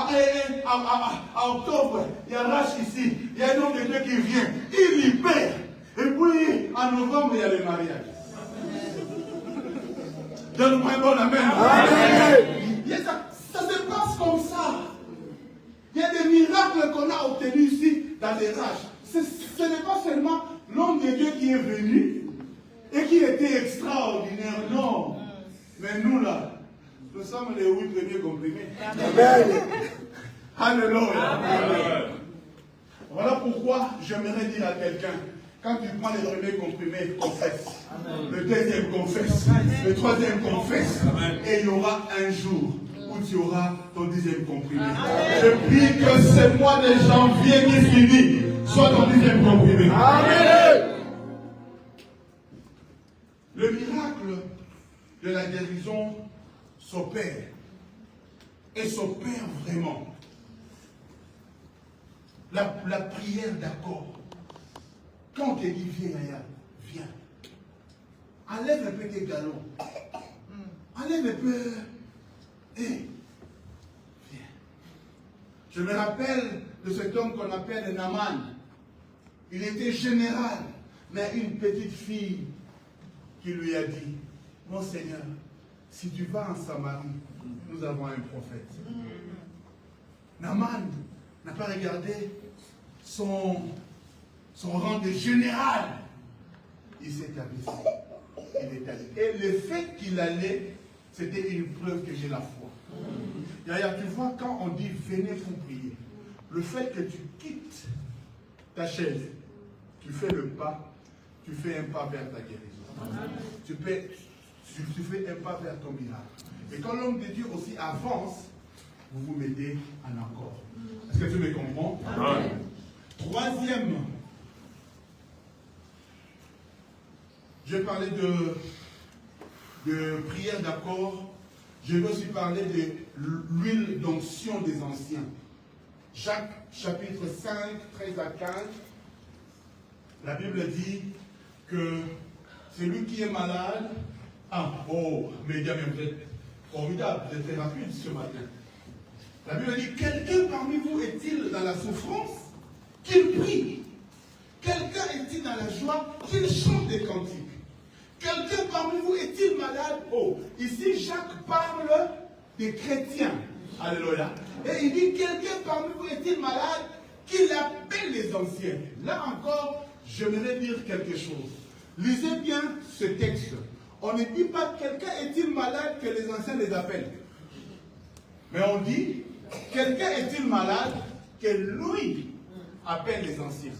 A: octobre, il y a Rach ici. Il y a un homme de Dieu qui vient. Il libère. Et puis, en novembre, il y a le mariage. Donne-moi un bon amen. Amen. Ça se passe comme ça. Il y a des miracles qu'on a obtenus ici dans les Rach. Ce n'est pas seulement l'homme de Dieu qui est venu et qui était extraordinaire, non. Mais nous là, nous sommes les 8 premiers comprimés. Amen. Alléluia. Amen. Voilà pourquoi j'aimerais dire à quelqu'un, quand tu prends les premiers comprimés, confesse. Amen. Le deuxième confesse. Le troisième confesse. Amen. Et il y aura un jour où tu auras ton 10e comprimé. Amen. Je prie que ce mois de janvier qui finit soit ton 10e comprimé. Amen. Le miracle de la guérison s'opère. Et s'opère vraiment. La prière d'accord. Quand on te dit viens, Yaya, viens. Enlève un peu tes galons. Enlève un peu. Viens. Je me rappelle de cet homme qu'on appelle Naaman. Il était général, mais une petite fille qui lui a dit, mon Seigneur, si tu vas en Samarie, nous avons un prophète. Naaman n'a pas regardé son rang de général. Il s'est abaissé. Il est allé. Et le fait qu'il allait, c'était une preuve que j'ai la foi. D'ailleurs, tu vois, quand on dit venez pour prier, le fait que tu quittes ta chaise, tu fais le pas, tu fais un pas vers ta guérison. Tu fais un pas vers ton miracle. Et quand l'homme de Dieu aussi avance, vous vous mettez en accord. Est-ce que tu me comprends? Amen. Troisième, je vais parler de prière d'accord. Je vais aussi parler de l'huile d'onction des anciens. Jacques chapitre 5, 13 à 15. La Bible dit que celui qui est malade, mesdames, vous êtes formidables, vous êtes très rapides ce matin. La Bible dit, quelqu'un parmi vous est-il dans la souffrance? Qu'il prie. Quelqu'un est-il dans la joie? Qu'il chante des cantiques. Quelqu'un parmi vous est-il malade? Ici Jacques parle des chrétiens. Alléluia. Et il dit, quelqu'un parmi vous est-il malade? Qu'il appelle les anciens. Là encore, j'aimerais dire quelque chose. Lisez bien ce texte. On ne dit pas quelqu'un est-il malade que les anciens les appellent. Mais on dit, quelqu'un est-il malade que lui appelle les anciens.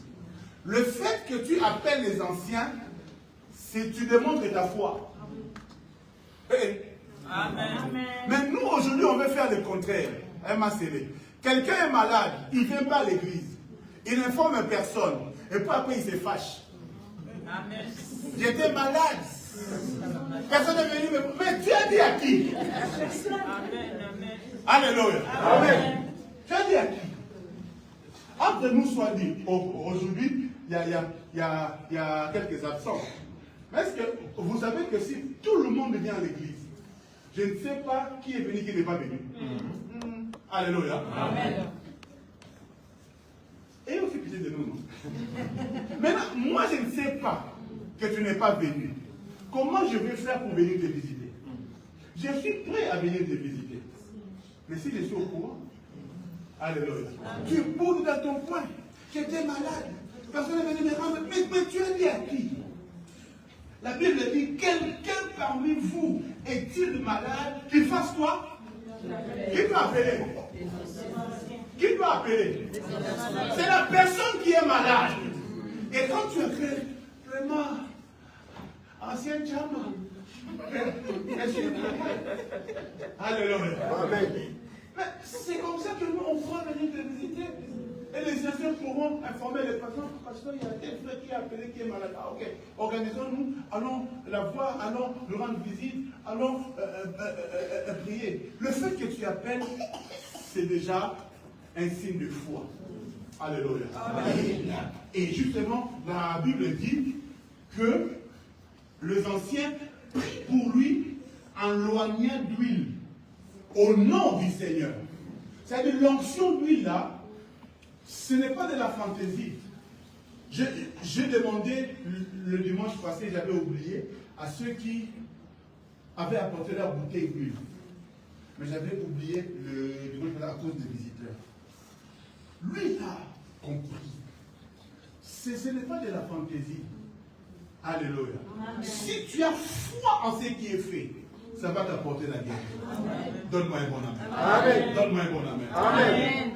A: Le fait que tu appelles les anciens, c'est tu démontres ta foi. Amen. Mais nous, aujourd'hui, on veut faire le contraire. Quelqu'un est malade, il ne vient pas à l'église. Il n'informe personne. Et puis après, il se fâche. J'étais malade. Personne n'est venu me... Mais tu as dit à qui? Alléluia. Amen. Tu as dit à qui? Entre nous soit dit, aujourd'hui, il y a quelques absents. Mais est-ce que vous savez que si tout le monde vient à l'église, je ne sais pas qui est venu, qui n'est pas venu. Alléluia. Amen. Et aussi pitié de nous, non? Maintenant, moi je ne sais pas que tu n'es pas venu. Comment je vais faire pour venir te visiter? Je suis prêt à venir te visiter. Mais si je suis au courant, alléluia. Tu boudes dans ton coin. J'étais malade. Personne n'est venu me rendre. Mais tu as dit à qui? La Bible dit, quelqu'un parmi vous est-il malade? Qu'il fasse quoi? Qui doit appeler? Qui doit appeler? C'est la personne qui est malade. Et quand tu appelles, vraiment, ancien chama. Alléluia. Amen. Mais c'est comme ça que nous, on pourra venir te visiter. Et les anciens pourront informer les patients. Parce qu'il y a tel frère qui est appelé, qui est malade. Ah, ok. Organisons-nous, allons la voir, allons lui rendre visite, allons prier. Le fait que tu appelles, c'est déjà un signe de foi. Alléluia. Amen. Et justement, la Bible dit que les anciens prient pour lui en loignant d'huile au nom du Seigneur. C'est-à-dire l'onction d'huile là, ce n'est pas de la fantaisie. J'ai demandé le dimanche passé, j'avais oublié, à ceux qui avaient apporté leur bouteille d'huile. Mais j'avais oublié le dimanche passé à cause des visiteurs. Lui a compris. Ce n'est pas de la fantaisie. Alléluia. Amen. Si tu as foi en ce qui est fait, ça va t'apporter la guérison. Donne-moi un bon amen. Amen. Donne-moi un bon amen. Amen.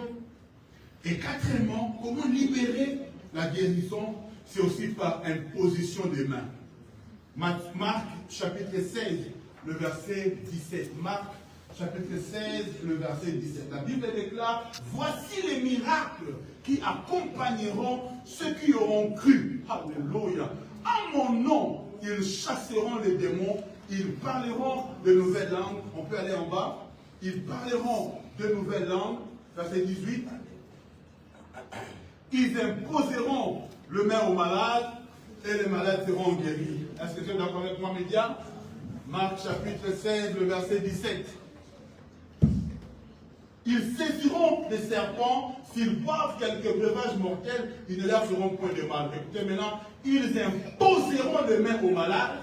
A: Et quatrièmement, comment libérer la guérison? C'est aussi par imposition des mains. Marc chapitre 16, le verset 17. Marc chapitre 16, le verset 17. La Bible déclare, voici les miracles qui accompagneront ceux qui auront cru. Alléluia. En mon nom, ils chasseront les démons, ils parleront de nouvelles langues. On peut aller en bas. Ils parleront de nouvelles langues. Verset 18. Ils imposeront le main aux malades et les malades seront guéris. Est-ce que tu es d'accord avec moi, média? Marc chapitre 16, le verset 17. Ils saisiront des serpents, s'ils boivent quelques breuvages mortels, ils ne leur feront point de mal. Écoutez maintenant, ils imposeront les mains aux malades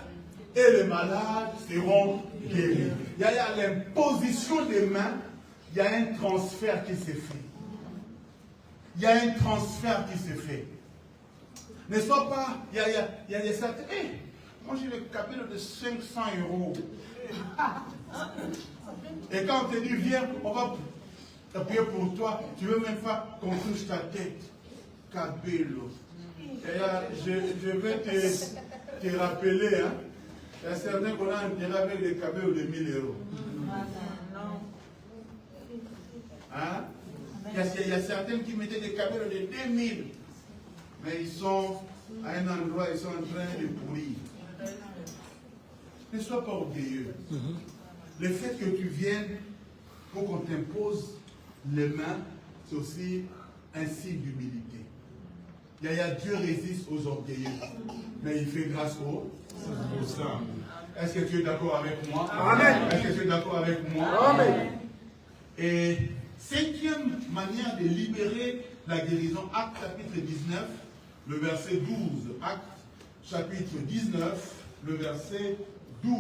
A: et les malades seront guéris. Il y a l'imposition des mains, il y a un transfert qui s'est fait. Il y a un transfert qui s'est fait. Ne sois pas, il y a des certains. Hey, moi j'ai le cabine de 500 €. Et quand on te dit, viens, on va prier pour toi, tu veux même pas qu'on touche ta tête. Cabello. Je vais te rappeler, hein. Il y a certains qu'on a intérêt avec des cabellos de 1000 €. Hein? Il y a certains qui mettaient des cabellos de 2000, mais ils sont à un endroit, ils sont en train de pourrir. Ne sois pas orgueilleux. Le fait que tu viennes pour qu'on t'impose les mains, c'est aussi un signe d'humilité. Dieu résiste aux orgueilleux, mais il fait grâce aux humbles. Est-ce que tu es d'accord avec moi? Amen. Est-ce que tu es d'accord avec moi? Amen. Et cinquième manière de libérer la guérison, Acte chapitre 19, le verset 12. Acte chapitre 19, le verset 12.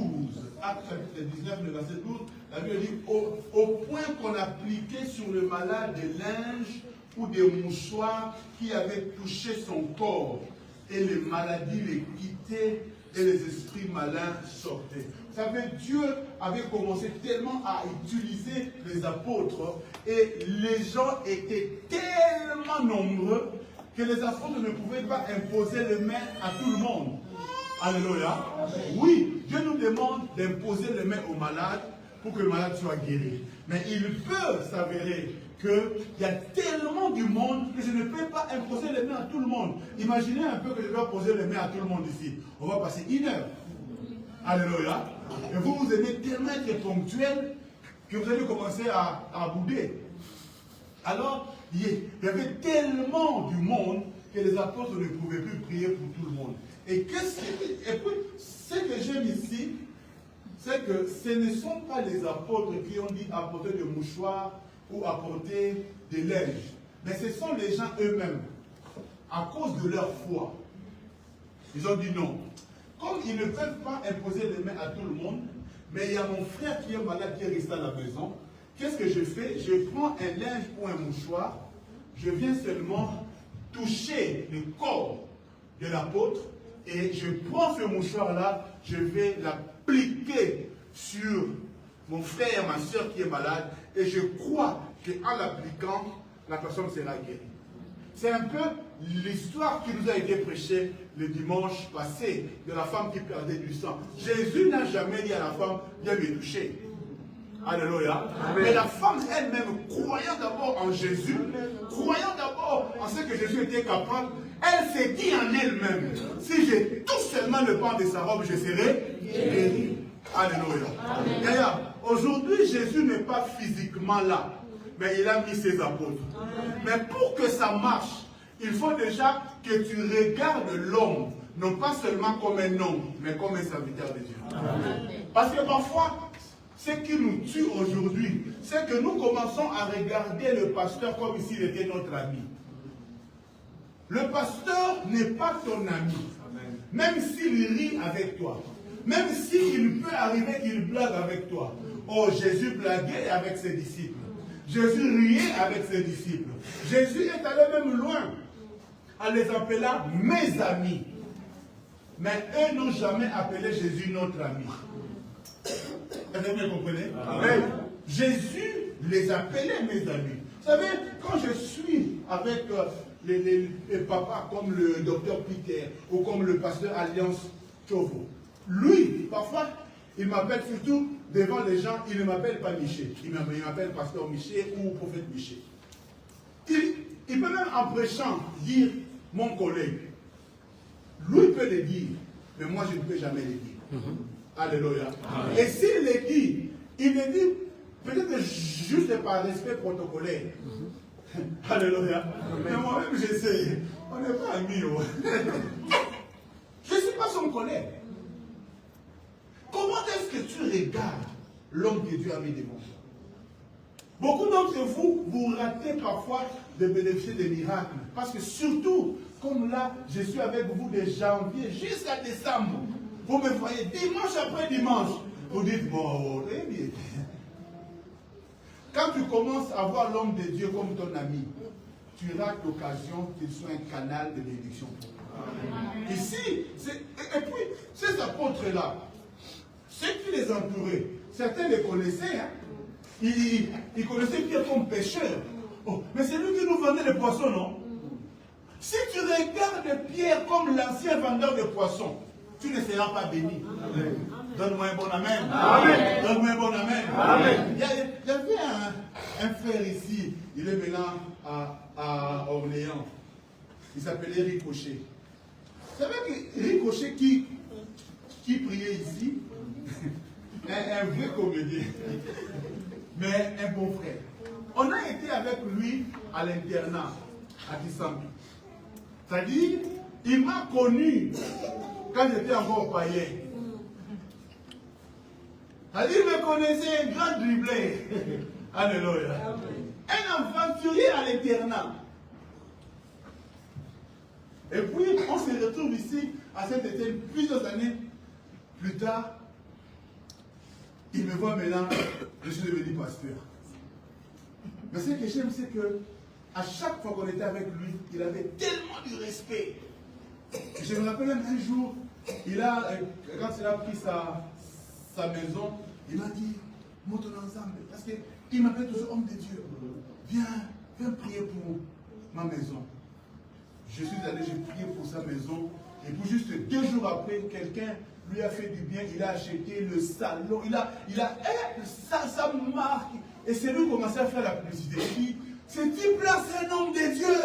A: Acte chapitre 19, le verset 12. La Bible dit, au point qu'on appliquait sur le malade des linges ou des mouchoirs qui avaient touché son corps, et les maladies les quittaient et les esprits malins sortaient. Vous savez, Dieu avait commencé tellement à utiliser les apôtres et les gens étaient tellement nombreux que les apôtres ne pouvaient pas imposer les mains à tout le monde. Alléluia. Oui, Dieu nous demande d'imposer les mains aux malades pour que le malade soit guéri. Mais il peut s'avérer qu'il y a tellement du monde que je ne peux pas imposer les mains à tout le monde. Imaginez un peu que je dois poser les mains à tout le monde ici. On va passer 1 heure. Alléluia. Et vous aimez tellement être ponctuel que vous allez commencer à bouder. Alors, il y avait tellement du monde que les apôtres ne pouvaient plus prier pour tout le monde. Et puis, ce que j'aime ici, c'est que ce ne sont pas les apôtres qui ont dit apporter des mouchoirs ou apporter des linges. Mais ce sont les gens eux-mêmes, à cause de leur foi. Ils ont dit non. Comme ils ne peuvent pas imposer les mains à tout le monde, mais il y a mon frère qui est malade, qui est resté à la maison. Qu'est-ce que je fais? Je prends un linge ou un mouchoir, je viens seulement toucher le corps de l'apôtre et je prends ce mouchoir-là, je vais l'appliquer sur mon frère, ma soeur qui est malade et je crois qu'en l'appliquant, la personne sera guérie. C'est un peu l'histoire qui nous a été prêchée le dimanche passé de la femme qui perdait du sang. Jésus n'a jamais dit à la femme, viens me toucher. Alléluia. Mais la femme elle-même, croyant d'abord en Jésus, croyant d'abord en ce que Jésus était capable, elle s'est dit en elle-même, si j'ai tout seulement le pan de sa robe, je serai guéri. Alléluia. D'ailleurs, aujourd'hui, Jésus n'est pas physiquement là, mais il a mis ses apôtres. Mais pour que ça marche, il faut déjà que tu regardes l'homme, non pas seulement comme un homme, mais comme un serviteur de Dieu. Parce que parfois, ce qui nous tue aujourd'hui, c'est que nous commençons à regarder le pasteur comme s'il était notre ami. Le pasteur n'est pas ton ami, même s'il rit avec toi, même s'il peut arriver qu'il blague avec toi. Oh, Jésus blaguait avec ses disciples. Jésus riait avec ses disciples. Jésus est allé même loin en les appelant mes amis. Mais eux n'ont jamais appelé Jésus notre ami. Vous comprenez? Mais Jésus les appelait mes amis. Vous savez, quand je suis avec les papas comme le docteur Peter ou comme le pasteur Alliance Chovo, lui, parfois, il m'appelle surtout devant les gens, il ne m'appelle pas Miché. Il m'appelle pasteur Miché ou prophète Miché. Il peut même en prêchant dire mon collègue. Lui peut le dire, mais moi je ne peux jamais le dire. Alléluia. Amen. Et s'il le dit, il le dit peut-être juste par respect protocolaire. Alléluia. Mais moi-même j'essaie. On n'est pas amis. Je ne suis pas son collègue. Comment est-ce que tu regardes l'homme que Dieu a mis devant toi? Beaucoup d'entre vous, vous ratez parfois de bénéficier des miracles. Parce que surtout, comme là, je suis avec vous de janvier jusqu'à décembre. Vous me voyez dimanche après dimanche. Vous dites, bon, très bien. Quand tu commences à voir l'homme de Dieu comme ton ami, tu rates l'occasion qu'il soit un canal de bénédiction pour toi. Ici, et puis, ces apôtres-là, ceux qui les entouraient, certains les connaissaient. Hein? Ils connaissaient Pierre comme pêcheur. Oh, mais c'est lui qui nous vendait les poissons, non? Si tu regardes Pierre comme l'ancien vendeur de poissons, tu ne seras pas béni. Donne-moi un bon amen. Donne-moi un bon amen. Amen. Il y avait un frère ici, il est maintenant à Orléans. Il s'appelait Ricochet. Vous savez que Ricochet qui priait ici, un vrai comédien, mais un bon frère. On a été avec lui à l'internat, à Kissambi. C'est-à-dire, il m'a connu quand j'étais encore païen. C'est-à-dire, il me connaissait, un grand dribblé. Alléluia. Un aventurier à l'internat. Et puis, on se retrouve ici, à Saint-Étienne, plusieurs années plus tard. Il me voit maintenant, je suis devenu pasteur. Mais ce que j'aime, c'est que à chaque fois qu'on était avec lui, il avait tellement de respect. Je me rappelle même un jour, quand il a pris sa maison, il m'a dit, montons ensemble. Parce qu'il m'appelle toujours homme de Dieu. Viens prier pour ma maison. Je suis allé, j'ai prié pour sa maison. Et puis juste 2 jours après, quelqu'un lui a fait du bien, il a acheté le salon, ça marque. Et c'est lui qui commençait à faire la publicité. Et puis, Ce type-là, c'est un homme de Dieu.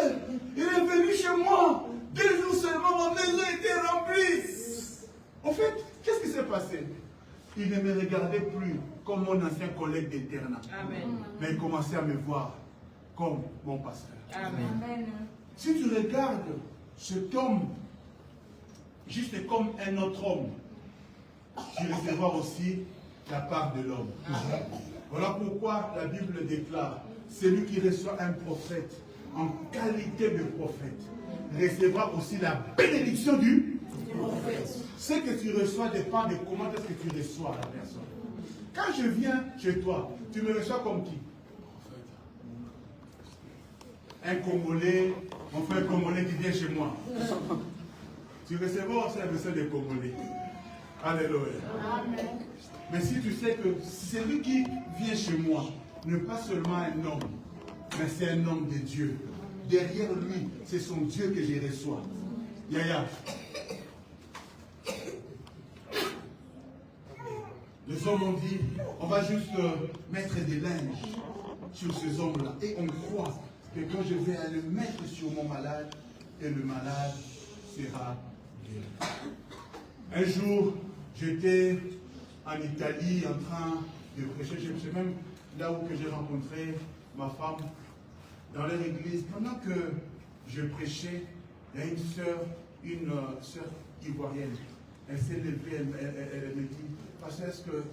A: Il est venu chez moi. 2 jours seulement, ma maison était remplie. En fait, qu'est-ce qui s'est passé? Il ne me regardait plus comme mon ancien collègue d'internat. Mais il commençait à me voir comme mon pasteur. Amen. Si tu regardes cet homme juste comme un autre homme, tu recevras aussi la part de l'homme. Voilà pourquoi la Bible déclare, celui qui reçoit un prophète en qualité de prophète recevra aussi la bénédiction du prophète. Ce que tu reçois dépend de comment est-ce que tu reçois la personne. Quand je viens chez toi, tu me reçois comme qui? Un Congolais, mon frère Congolais qui vient chez moi. Tu recevras aussi la personne des Congolais. Alléluia. Amen. Mais si tu sais que celui qui vient chez moi n'est pas seulement un homme, mais c'est un homme de Dieu. Derrière lui, c'est son Dieu que je reçois. Yaya. Les hommes ont dit, on va juste mettre des linges sur ces hommes-là. Et on croit que quand je vais le mettre sur mon malade, et le malade sera guéri. Un jour, j'étais en Italie en train de prêcher. Je sais même là où j'ai rencontré ma femme, dans leur église. Pendant que je prêchais, il y a une sœur ivoirienne. Elle s'est levée, elle me dit, Pasteur, est-ce que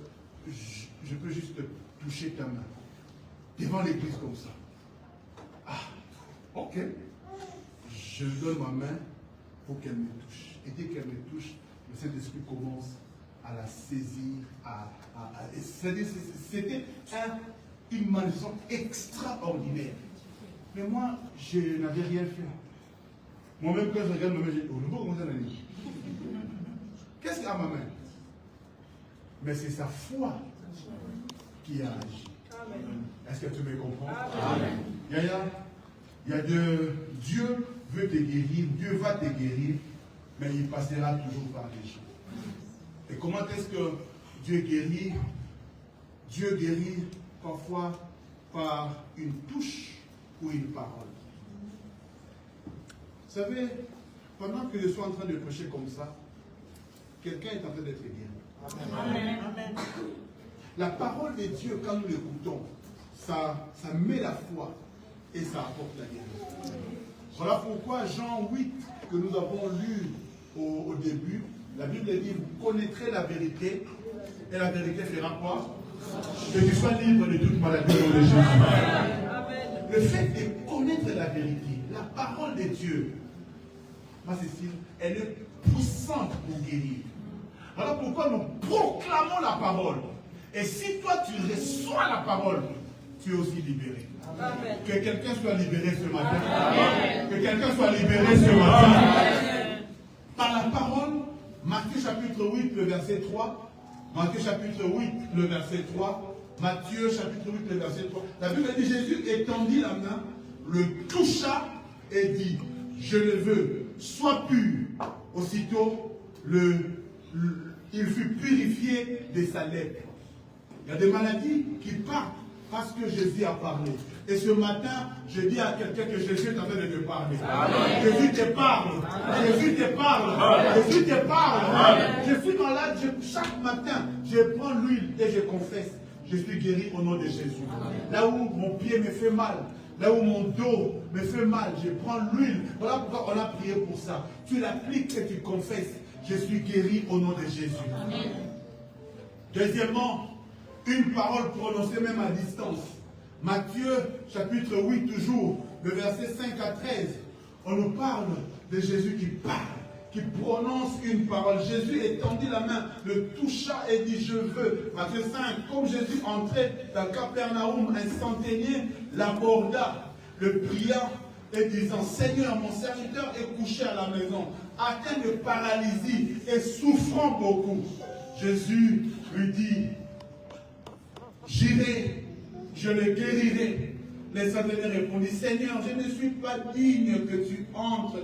A: je peux juste toucher ta main devant l'église comme ça? Ah, ok. Je lui donne ma main pour qu'elle me touche. Et dès qu'elle me touche, le Saint-Esprit commence à la saisir. C'était une manifestation extraordinaire. Mais moi, je n'avais rien fait. Moi-même, quand je regarde ma main, je dis, oh, le beau, comment ça l'a dit? Qu'est-ce qu'il y a à ma main? Mais c'est sa foi qui a agi. Est-ce que tu me comprends? Amen. Il y a Dieu veut te guérir, Dieu va te guérir, mais il passera toujours par des choses. Et comment est-ce que Dieu guérit? Dieu guérit parfois par une touche ou une parole. Vous savez, pendant que je suis en train de prêcher comme ça, quelqu'un est en train d'être guéri. Amen. Amen. La parole de Dieu, quand nous l'écoutons, ça met la foi et ça apporte la guérison. Voilà pourquoi Jean 8, que nous avons lu au début, la Bible dit, vous connaîtrez la vérité, et la vérité fera quoi? Que tu sois libre de toute maladie au nom de Jésus. Le fait de connaître la vérité, la parole de Dieu, ma Cécile, elle est puissante pour guérir. Voilà pourquoi nous proclamons la parole. Et si toi tu reçois la parole, tu es aussi libéré. Amen. Que quelqu'un soit libéré ce matin. Amen. Que quelqu'un soit libéré ce matin. Amen. Par la parole, Matthieu chapitre 8, le verset 3. Matthieu chapitre 8, le verset 3. Matthieu chapitre 8, le verset 3. La Bible dit, Jésus étendit la main, le toucha et dit, je le veux, sois pur. Aussitôt, il fut purifié de sa lèpre. Il y a des maladies qui partent parce que Jésus a parlé. Et ce matin, je dis à quelqu'un que Jésus est en train de te parler. Amen. Jésus te parle. Amen. Jésus te parle. Amen. Jésus te parle. Amen. Je suis malade, chaque matin, je prends l'huile et je confesse. Je suis guéri au nom de Jésus. Amen. Là où mon pied me fait mal, là où mon dos me fait mal, je prends l'huile. Voilà pourquoi on a prié pour ça. Tu l'appliques et tu confesses. Je suis guéri au nom de Jésus. Amen. Deuxièmement, une parole prononcée même à distance. Matthieu, chapitre 8, toujours, le verset 5 à 13. On nous parle de Jésus qui parle, qui prononce une parole. Jésus étendit la main, le toucha et dit, je veux. Matthieu 5, comme Jésus entrait dans Capernaum, un centenier l'aborda, le pria et disant, Seigneur, mon serviteur est couché à la maison, atteint de paralysie et souffrant beaucoup. Jésus lui dit, j'irai, je le guérirai. Le centenier répondit, Seigneur, je ne suis pas digne que tu entres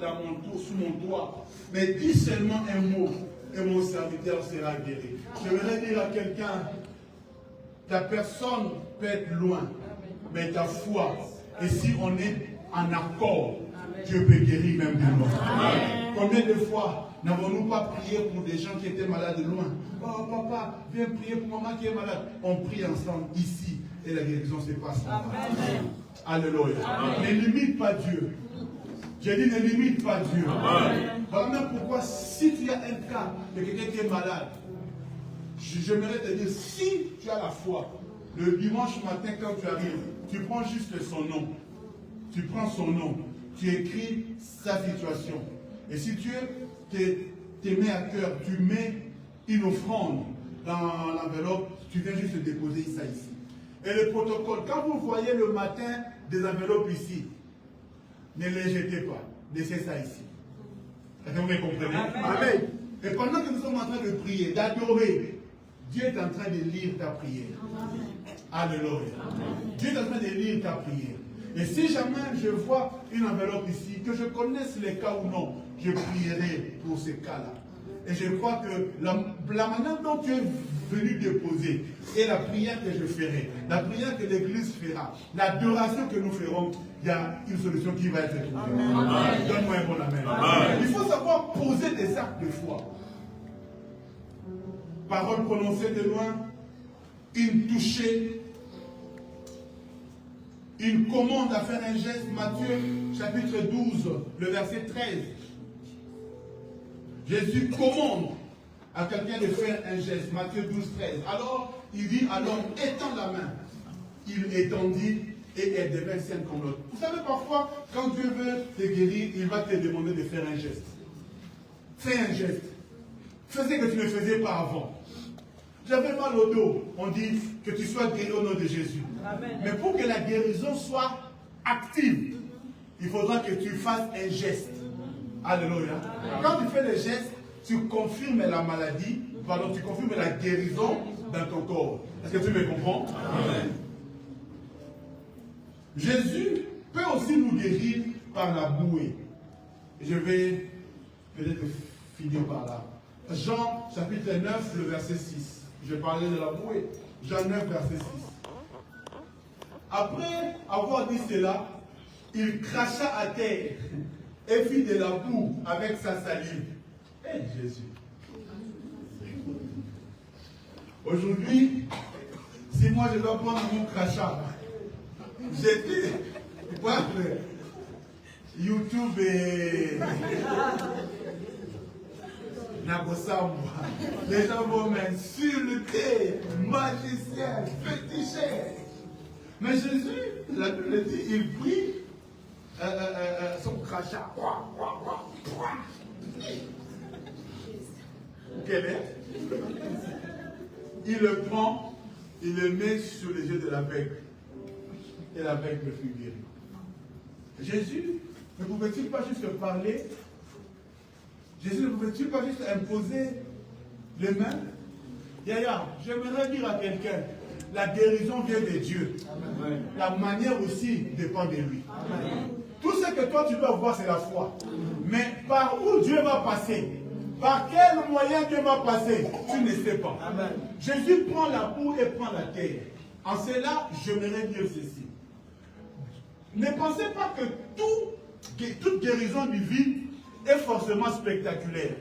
A: sous mon toit, mais dis seulement un mot et mon serviteur sera guéri. Je voudrais dire à quelqu'un, ta personne peut être loin, mais ta foi Et si on est en accord, Dieu peut guérir même de loin. Combien de fois n'avons-nous pas prié pour des gens qui étaient malades de loin? Oh papa, viens prier pour maman qui est malade. On prie ensemble ici et la guérison se passe en bas. Alléluia. Ne limite pas Dieu. J'ai dit ne limite pas Dieu. Voilà même pourquoi si tu as un cas de quelqu'un qui est malade, j'aimerais te dire, si tu as la foi, le dimanche matin quand tu arrives, tu prends juste son nom. Tu prends son nom. Tu écris sa situation. Et si tu te mets à cœur, tu mets une offrande dans l'enveloppe, tu viens juste déposer ça ici. Et le protocole, quand vous voyez le matin des enveloppes ici, ne les jetez pas. Laissez ça ici. Est-ce que vous me comprenez? Amen. Et pendant que nous sommes en train de prier, d'adorer, Dieu est en train de lire ta prière. Alléluia. Dieu est en train de lire ta prière. Et si jamais je vois une enveloppe ici, que je connaisse les cas ou non, je prierai pour ces cas-là. Et je crois que la manière dont tu es venu déposer et la prière que je ferai, la prière que l'Église fera, l'adoration que nous ferons, il y a une solution qui va être trouvée. Donne-moi un bon amen. Amen. Il faut savoir poser des actes de foi. Parole prononcée de loin, une touchée, une commande à faire un geste. Matthieu chapitre 12, le verset 13. Jésus commande à quelqu'un de faire un geste. Matthieu 12, 13. Alors, il dit, alors étends la main. Il étendit et elle devint saine comme l'autre. Vous savez, parfois, quand Dieu veut te guérir, il va te demander de faire un geste. Fais un geste. Fais ce que tu ne faisais pas avant. J'avais mal au dos. On dit que tu sois guéri au nom de Jésus. Amen. Mais pour que la guérison soit active, il faudra que tu fasses un geste. Alléluia. Quand tu fais le geste, tu confirmes la maladie, pardon, tu confirmes la guérison dans ton corps. Est-ce que tu me comprends? Amen. Jésus peut aussi nous guérir par la bouée. Je vais peut-être finir par là. Jean chapitre 9, le verset 6. Je parlais de la bouée. Jean 9, verset 6. Après avoir dit cela, il cracha à terre et fit de la boue avec sa salive. Eh Jésus. Aujourd'hui, si moi je dois prendre mon crachat, j'étais par YouTube et les gens vont m'insulter, magicien, féticheur. Mais Jésus, la Bible dit, il prit son crachat. Quel est? Il le prend, il le met sur les yeux de l'aveugle. Et l'aveugle fut guéri. Jésus ne pouvait-il pas juste parler? Jésus ne pouvait-il pas juste imposer les mains? Yaya, j'aimerais dire à quelqu'un, la guérison vient de Dieu. Amen. La manière aussi dépend de lui. Amen. Tout ce que toi tu dois voir, c'est la foi. Mais par où Dieu va passer? Par quel moyen Dieu va passer? Tu ne sais pas. Amen. Jésus prend la boue et prend la terre. En cela, j'aimerais dire ceci. Ne pensez pas que toute guérison divine est forcément spectaculaire.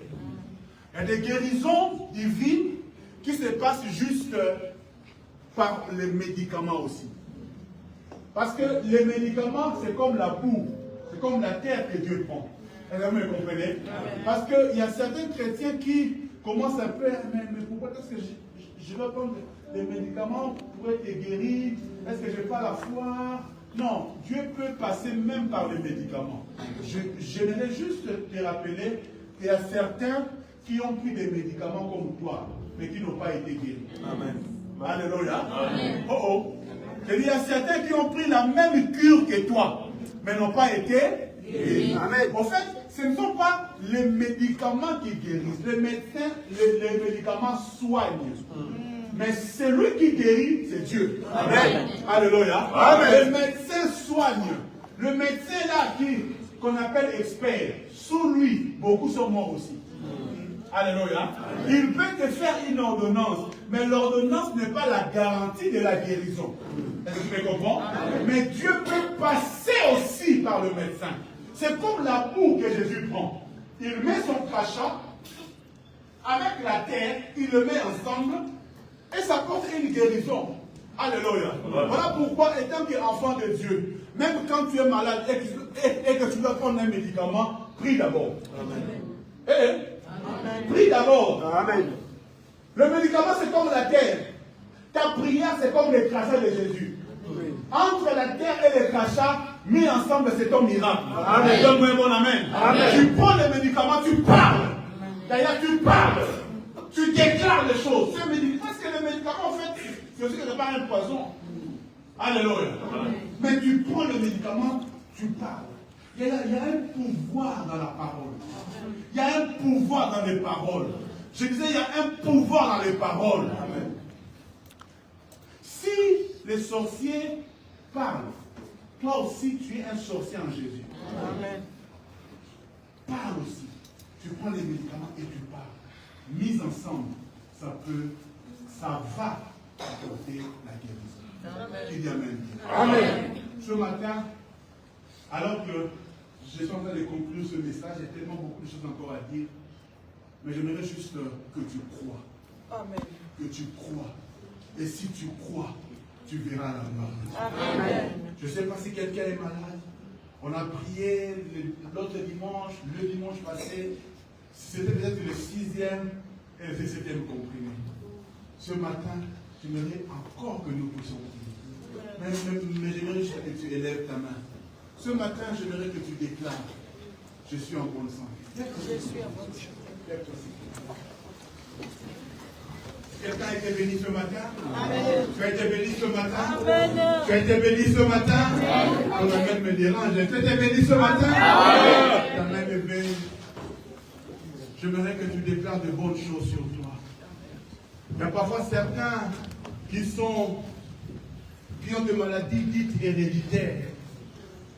A: Il y a des guérisons divines qui se passent juste par les médicaments aussi. Parce que les médicaments, c'est comme la boue, c'est comme la terre que Dieu prend. Est-ce que vous me comprenez? Parce qu'il y a certains chrétiens qui commencent à faire, mais pourquoi est-ce que je dois prendre des médicaments pour être guéri? Est-ce que je n'ai pas la foi? Non, Dieu peut passer même par les médicaments. J'aimerais juste te rappeler qu'il y a certains qui ont pris des médicaments comme toi, mais qui n'ont pas été guéris. Amen. Alléluia. Amen. Oh oh. Il y a certains qui ont pris la même cure que toi, mais n'ont pas été guéris. Amen. En fait, ce ne sont pas les médicaments qui guérissent. Les médecins, les médicaments soignent. Mais celui qui guérit, c'est Dieu. Amen. Alléluia. Amen. Le médecin soigne. Le médecin là qu'on appelle expert, sous lui, beaucoup sont morts aussi. Alléluia. Il peut te faire une ordonnance, mais l'ordonnance n'est pas la garantie de la guérison. Est-ce que tu me comprends? Mais Dieu peut passer aussi par le médecin. C'est comme la boue que Jésus prend. Il met son crachat avec la terre, il le met ensemble et ça porte une guérison. Alléluia. Voilà pourquoi, étant qu'enfant de Dieu, même quand tu es malade et que tu dois prendre un médicament, prie d'abord. Prie d'abord. Amen. Le médicament, c'est comme la terre. Ta prière, c'est comme les crachats de Jésus. Entre la terre et les crachats, mis ensemble, c'est ton miracle. Donne-moi un bon amen. Tu prends le médicament, tu parles. D'ailleurs, tu parles. Tu déclares les choses. Parce que le médicament, en fait, c'est aussi que ce n'est pas un poison. Alléluia. Mais tu prends le médicament, tu parles. Il y a un pouvoir dans la parole. Il y a un pouvoir dans les paroles. Je disais, il y a un pouvoir dans les paroles. Amen. Si les sorciers parlent, toi aussi tu es un sorcier en Jésus. Amen. Parle aussi. Tu prends les médicaments et tu parles. Mis ensemble, ça va apporter la guérison. Amen. Tu dis Amen. Amen. Ce matin, alors que je suis en train de conclure ce message, il y a tellement beaucoup de choses encore à dire. Mais j'aimerais juste que tu crois. Amen. Que tu crois. Et si tu crois, tu verras la gloire. Amen. Je ne sais pas si quelqu'un est malade. On a prié l'autre dimanche, le dimanche passé. C'était peut-être le 6e et le 7e comprimé. Ce matin, j'aimerais encore que nous puissions prier. Mais j'aimerais juste que tu élèves ta main. Ce matin, j'aimerais que tu déclares, je suis en bonne santé. Je suis en bonne santé. Quelqu'un a été béni ce matin? Amen. Tu as été béni ce matin? Amen. Tu as été béni ce matin? On va même me dérange. Tu as été béni ce matin? Amen. Ta main est bénie. J'aimerais que tu déclares de bonnes choses sur toi. Il y a parfois certains qui ont des maladies dites héréditaires.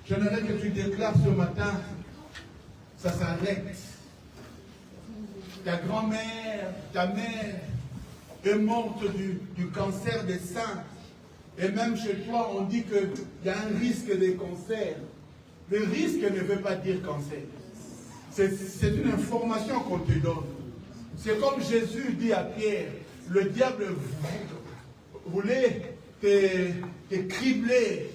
A: J'aimerais que tu déclares ce matin, ça s'arrête. Ta grand-mère, ta mère est morte du cancer des seins. Et même chez toi, on dit qu'il y a un risque de cancer. Le risque ne veut pas dire cancer. C'est une information qu'on te donne. C'est comme Jésus dit à Pierre, le diable voulait te cribler,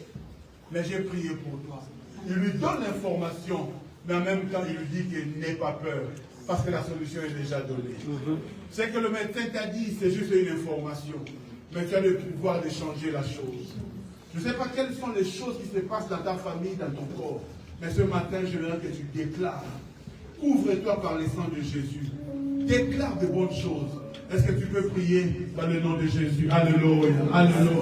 A: mais j'ai prié pour toi. Il lui donne l'information, mais en même temps, il lui dit qu'il n'ait pas peur. Parce que la solution est déjà donnée. Ce que le médecin t'a dit, c'est juste une information. Mais tu as le pouvoir de changer la chose. Je ne sais pas quelles sont les choses qui se passent dans ta famille, dans ton corps. Mais ce matin, je veux que tu déclares. Ouvre-toi par le sang de Jésus. Déclare de bonnes choses. Est-ce que tu peux prier dans le nom de Jésus? Alléluia. Alléluia.